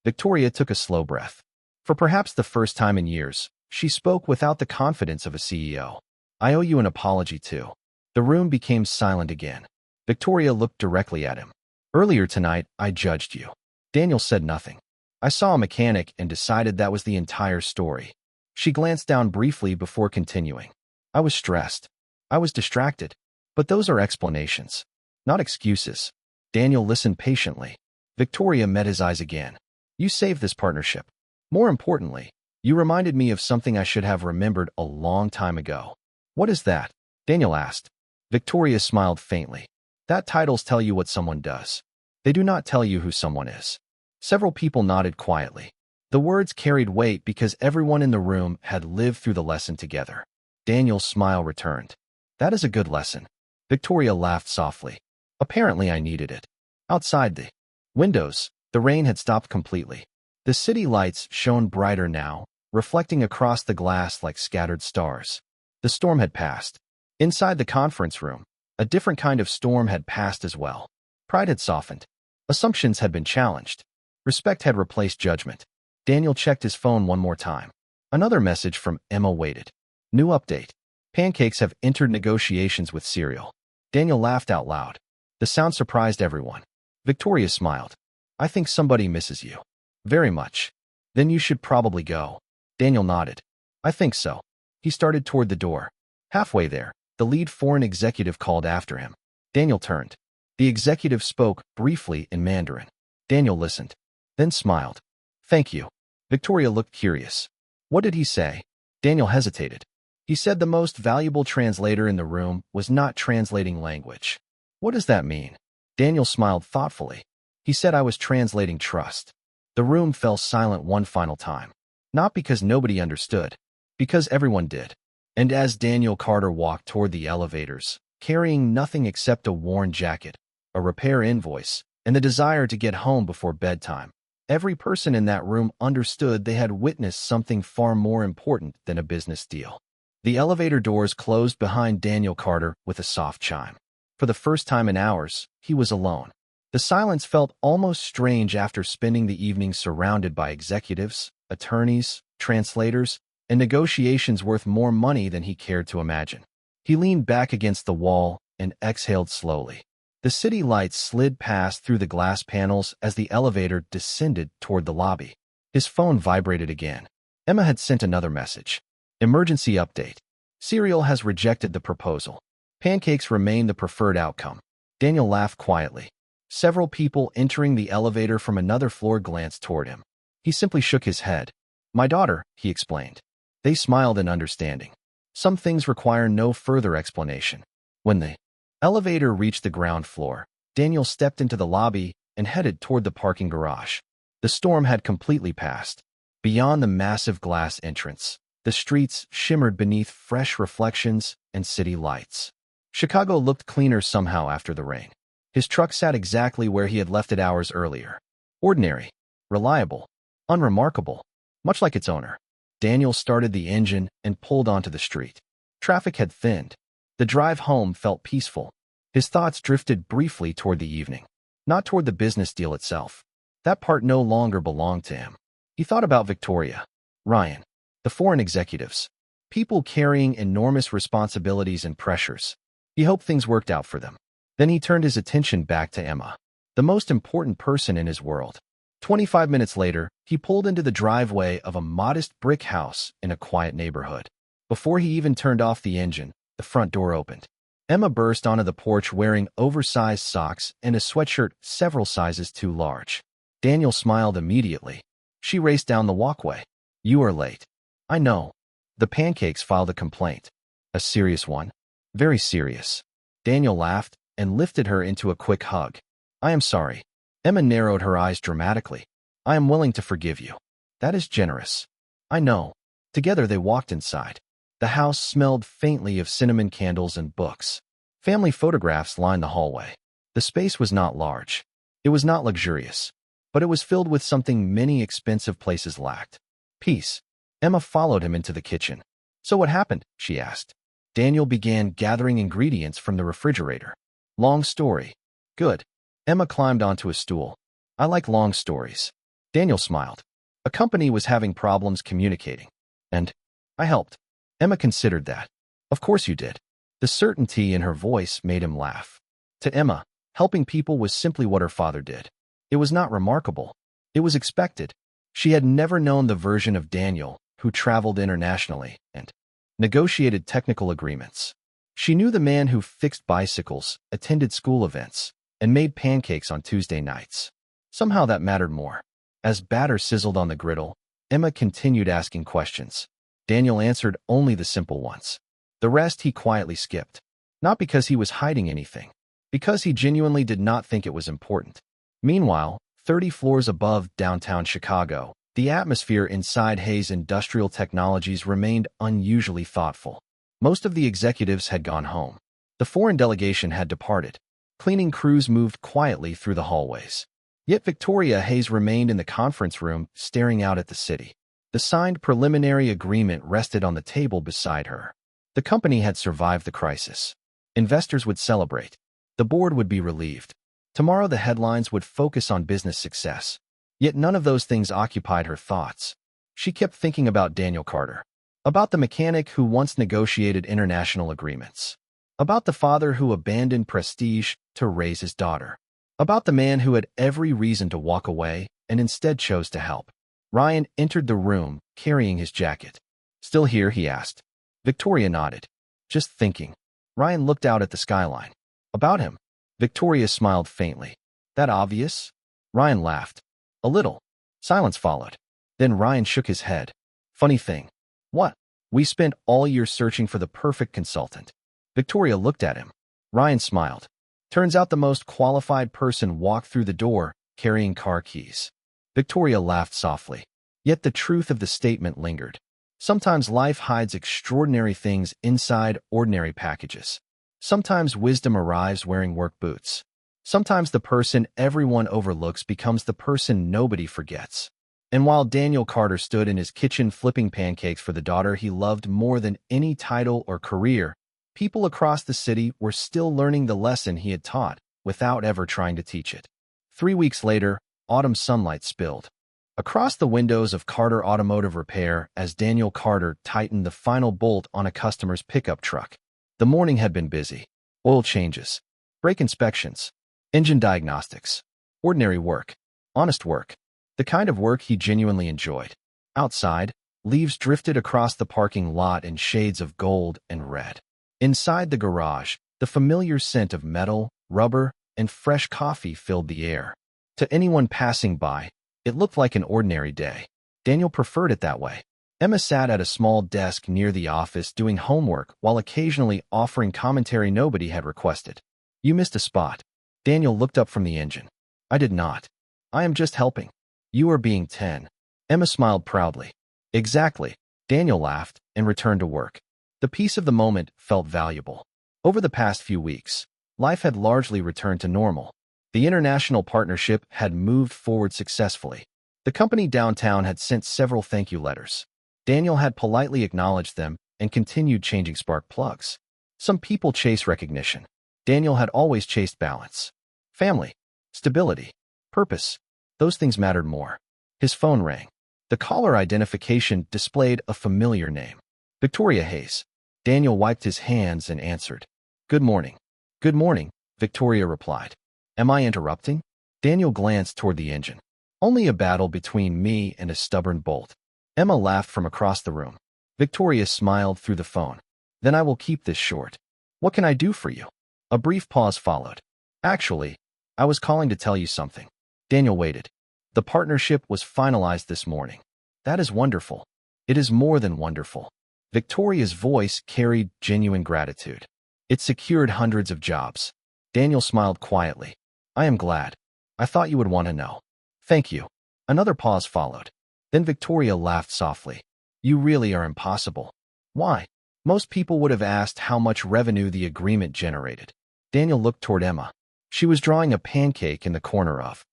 Victoria took a slow breath. For perhaps the first time in years, she spoke without the confidence of a CEO. I owe you an apology too. The room became silent again. Victoria looked directly at him. Earlier tonight, I judged you. Daniel said nothing. I saw a mechanic and decided that was the entire story. She glanced down briefly before continuing. I was stressed. I was distracted. But those are explanations, not excuses. Daniel listened patiently. Victoria met his eyes again. You saved this partnership. More importantly, you reminded me of something I should have remembered a long time ago. What is that? Daniel asked. Victoria smiled faintly. That titles tell you what someone does. They do not tell you who someone is. Several people nodded quietly. The words carried weight because everyone in the room had lived through the lesson together. Daniel's smile returned. That is a good lesson. Victoria laughed softly. Apparently I needed it. Outside the windows, the rain had stopped completely. The city lights shone brighter now, reflecting across the glass like scattered stars. The storm had passed. Inside the conference room, a different kind of storm had passed as well. Pride had softened. Assumptions had been challenged. Respect had replaced judgment. Daniel checked his phone one more time. Another message from Emma waited. New update. Pancakes have entered negotiations with cereal. Daniel laughed out loud. The sound surprised everyone. Victoria smiled. I think somebody misses you. Very much. Then you should probably go. Daniel nodded. I think so. He started toward the door. Halfway there, the lead foreign executive called after him. Daniel turned. The executive spoke briefly in Mandarin. Daniel listened, then smiled. Thank you. Victoria looked curious. What did he say? Daniel hesitated. He said the most valuable translator in the room was not translating language. What does that mean? Daniel smiled thoughtfully. He said I was translating trust. The room fell silent one final time. Not because nobody understood, because everyone did. And as Daniel Carter walked toward the elevators, carrying nothing except a worn jacket, a repair invoice, and the desire to get home before bedtime, every person in that room understood they had witnessed something far more important than a business deal. The elevator doors closed behind Daniel Carter with a soft chime. For the first time in hours, he was alone. The silence felt almost strange after spending the evening surrounded by executives, attorneys, translators, and negotiations worth more money than he cared to imagine. He leaned back against the wall and exhaled slowly. The city lights slid past through the glass panels as the elevator descended toward the lobby. His phone vibrated again. Emma had sent another message. Emergency update. Cereal has rejected the proposal. Pancakes remain the preferred outcome. Daniel laughed quietly. Several people entering the elevator from another floor glanced toward him. He simply shook his head. My daughter, he explained. They smiled in understanding. Some things require no further explanation. When the elevator reached the ground floor, Daniel stepped into the lobby and headed toward the parking garage. The storm had completely passed. Beyond the massive glass entrance, the streets shimmered beneath fresh reflections and city lights. Chicago looked cleaner somehow after the rain. His truck sat exactly where he had left it hours earlier. Ordinary, reliable, unremarkable, much like its owner. Daniel started the engine and pulled onto the street. Traffic had thinned. The drive home felt peaceful. His thoughts drifted briefly toward the evening, not toward the business deal itself. That part no longer belonged to him. He thought about Victoria, Ryan, the foreign executives, people carrying enormous responsibilities and pressures. He hoped things worked out for them. Then he turned his attention back to Emma, the most important person in his world. 25 minutes later, he pulled into the driveway of a modest brick house in a quiet neighborhood. Before he even turned off the engine, the front door opened. Emma burst onto the porch wearing oversized socks and a sweatshirt several sizes too large. Daniel smiled immediately. She raced down the walkway. You are late. I know. The Pancakes filed a complaint. A serious one. Very serious. Daniel laughed and lifted her into a quick hug. I am sorry. Emma narrowed her eyes dramatically. I am willing to forgive you. That is generous. I know. Together they walked inside. The house smelled faintly of cinnamon candles and books. Family photographs lined the hallway. The space was not large. It was not luxurious, but it was filled with something many expensive places lacked. Peace. Emma followed him into the kitchen. So what happened? She asked. Daniel began gathering ingredients from the refrigerator. Long story. Good. Emma climbed onto a stool. I like long stories. Daniel smiled. A company was having problems communicating. And I helped. Emma considered that. Of course you did. The certainty in her voice made him laugh. To Emma, helping people was simply what her father did. It was not remarkable. It was expected. She had never known the version of Daniel who traveled internationally and negotiated technical agreements. She knew the man who fixed bicycles, attended school events, and made pancakes on Tuesday nights. Somehow that mattered more. As batter sizzled on the griddle, Emma continued asking questions. Daniel answered only the simple ones. The rest he quietly skipped. Not because he was hiding anything, because he genuinely did not think it was important. Meanwhile, 30 floors above downtown Chicago, the atmosphere inside Hayes Industrial Technologies remained unusually thoughtful. Most of the executives had gone home. The foreign delegation had departed. Cleaning crews moved quietly through the hallways. Yet Victoria Hayes remained in the conference room, staring out at the city. The signed preliminary agreement rested on the table beside her. The company had survived the crisis. Investors would celebrate. The board would be relieved. Tomorrow the headlines would focus on business success. Yet none of those things occupied her thoughts. She kept thinking about Daniel Carter, about the mechanic who once negotiated international agreements, about the father who abandoned prestige to raise his daughter, about the man who had every reason to walk away and instead chose to help. Ryan entered the room, carrying his jacket. "Still here?" he asked. Victoria nodded. "Just thinking." Ryan looked out at the skyline. "About him?" Victoria smiled faintly. "That obvious?" Ryan laughed. "A little." Silence followed. Then Ryan shook his head. "Funny thing." "What?" "We spent all year searching for the perfect consultant." Victoria looked at him. Ryan smiled. "Turns out the most qualified person walked through the door, carrying car keys." Victoria laughed softly. Yet the truth of the statement lingered. Sometimes life hides extraordinary things inside ordinary packages. Sometimes wisdom arrives wearing work boots. Sometimes the person everyone overlooks becomes the person nobody forgets. And while Daniel Carter stood in his kitchen flipping pancakes for the daughter he loved more than any title or career, people across the city were still learning the lesson he had taught without ever trying to teach it. 3 weeks later, autumn sunlight spilled across the windows of Carter Automotive Repair as Daniel Carter tightened the final bolt on a customer's pickup truck. The morning had been busy. Oil changes, brake inspections, engine diagnostics, ordinary work, honest work, the kind of work he genuinely enjoyed. Outside, leaves drifted across the parking lot in shades of gold and red. Inside the garage, the familiar scent of metal, rubber, and fresh coffee filled the air. To anyone passing by, it looked like an ordinary day. Daniel preferred it that way. Emma sat at a small desk near the office doing homework while occasionally offering commentary nobody had requested. "You missed a spot." Daniel looked up from the engine. "I did not. I am just helping." "You are being 10. Emma smiled proudly. "Exactly." Daniel laughed and returned to work. The peace of the moment felt valuable. Over the past few weeks, life had largely returned to normal. The international partnership had moved forward successfully. The company downtown had sent several thank you letters. Daniel had politely acknowledged them and continued changing spark plugs. Some people chase recognition. Daniel had always chased balance. Family, stability, purpose. Those things mattered more. His phone rang. The caller identification displayed a familiar name. Victoria Hayes. Daniel wiped his hands and answered. "Good morning." "Good morning," Victoria replied. "Am I interrupting?" Daniel glanced toward the engine. "Only a battle between me and a stubborn bolt." Emma laughed from across the room. Victoria smiled through the phone. "Then I will keep this short. What can I do for you?" A brief pause followed. "Actually, I was calling to tell you something." Daniel waited. "The partnership was finalized this morning." "That is wonderful." "It is more than wonderful." Victoria's voice carried genuine gratitude. "It secured hundreds of jobs." Daniel smiled quietly. "I am glad. I thought you would want to know." "Thank you." Another pause followed. Then Victoria laughed softly. "You really are impossible." "Why?" Most people would have asked how much revenue the agreement generated. Daniel looked toward Emma. She was drawing a pancake in the corner of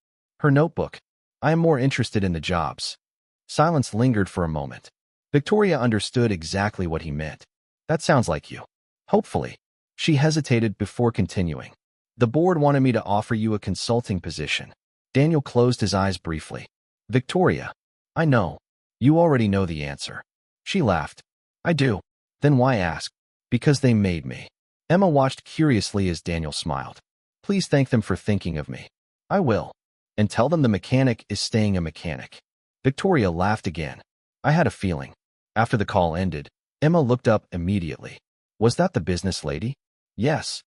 her notebook. "I am more interested in the jobs." Silence lingered for a moment. Victoria understood exactly what he meant. "That sounds like you." "Hopefully." She hesitated before continuing. "The board wanted me to offer you a consulting position." Daniel closed his eyes briefly. "Victoria, I know. You already know the answer." She laughed. "I do." "Then why ask?" "Because they made me." Emma watched curiously as Daniel smiled. "Please thank them for thinking of me." "I will. And tell them the mechanic is staying a mechanic." Victoria laughed again. "I had a feeling." After the call ended, Emma looked up immediately. "Was that the business lady?" "Yes."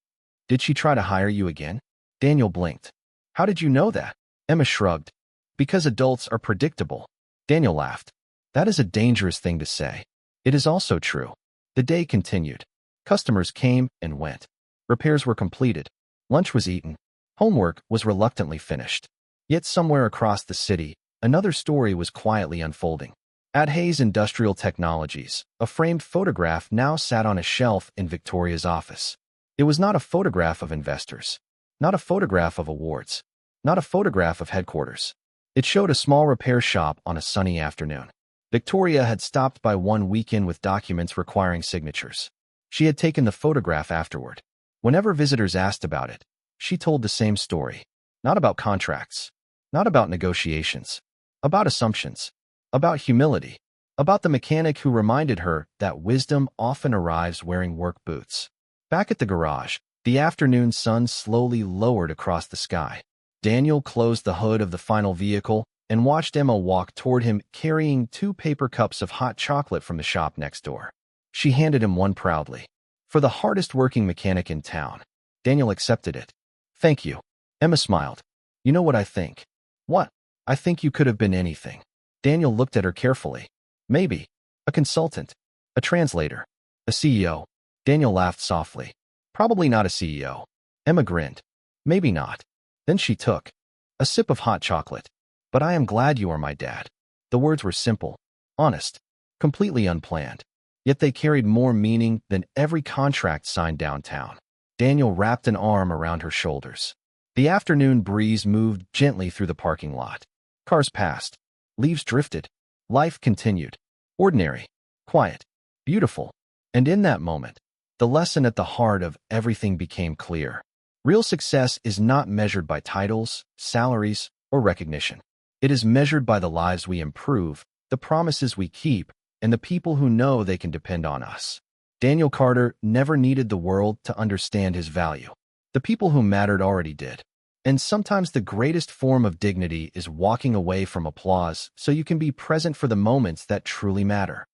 "Did she try to hire you again?" Daniel blinked. "How did you know that?" Emma shrugged. "Because adults are predictable." Daniel laughed. "That is a dangerous thing to say." "It is also true." The day continued. Customers came and went. Repairs were completed. Lunch was eaten. Homework was reluctantly finished. Yet somewhere across the city, another story was quietly unfolding. At Hayes Industrial Technologies, a framed photograph now sat on a shelf in Victoria's office. It was not a photograph of investors, not a photograph of awards, not a photograph of headquarters. It showed a small repair shop on a sunny afternoon. Victoria had stopped by one weekend with documents requiring signatures. She had taken the photograph afterward. Whenever visitors asked about it, she told the same story. Not about contracts, not about negotiations, about assumptions, about humility, about the mechanic who reminded her that wisdom often arrives wearing work boots. Back at the garage, the afternoon sun slowly lowered across the sky. Daniel closed the hood of the final vehicle and watched Emma walk toward him carrying 2 paper cups of hot chocolate from the shop next door. She handed him one proudly. For the hardest-working mechanic in town. Daniel accepted it. Thank you. Emma smiled. You know what I think? What? I think you could have been anything. Daniel looked at her carefully. Maybe. A consultant. A translator. A CEO. Daniel laughed softly. Probably not a CEO. Emma grinned. Maybe not. Then she took a sip of hot chocolate. But I am glad you are my dad. The words were simple, honest, completely unplanned. Yet they carried more meaning than every contract signed downtown. Daniel wrapped an arm around her shoulders. The afternoon breeze moved gently through the parking lot. Cars passed. Leaves drifted. Life continued. Ordinary, quiet, beautiful. And in that moment, the lesson at the heart of everything became clear. Real success is not measured by titles, salaries, or recognition. It is measured by the lives we improve, the promises we keep, and the people who know they can depend on us. Daniel Carter never needed the world to understand his value. The people who mattered already did. And sometimes the greatest form of dignity is walking away from applause so you can be present for the moments that truly matter.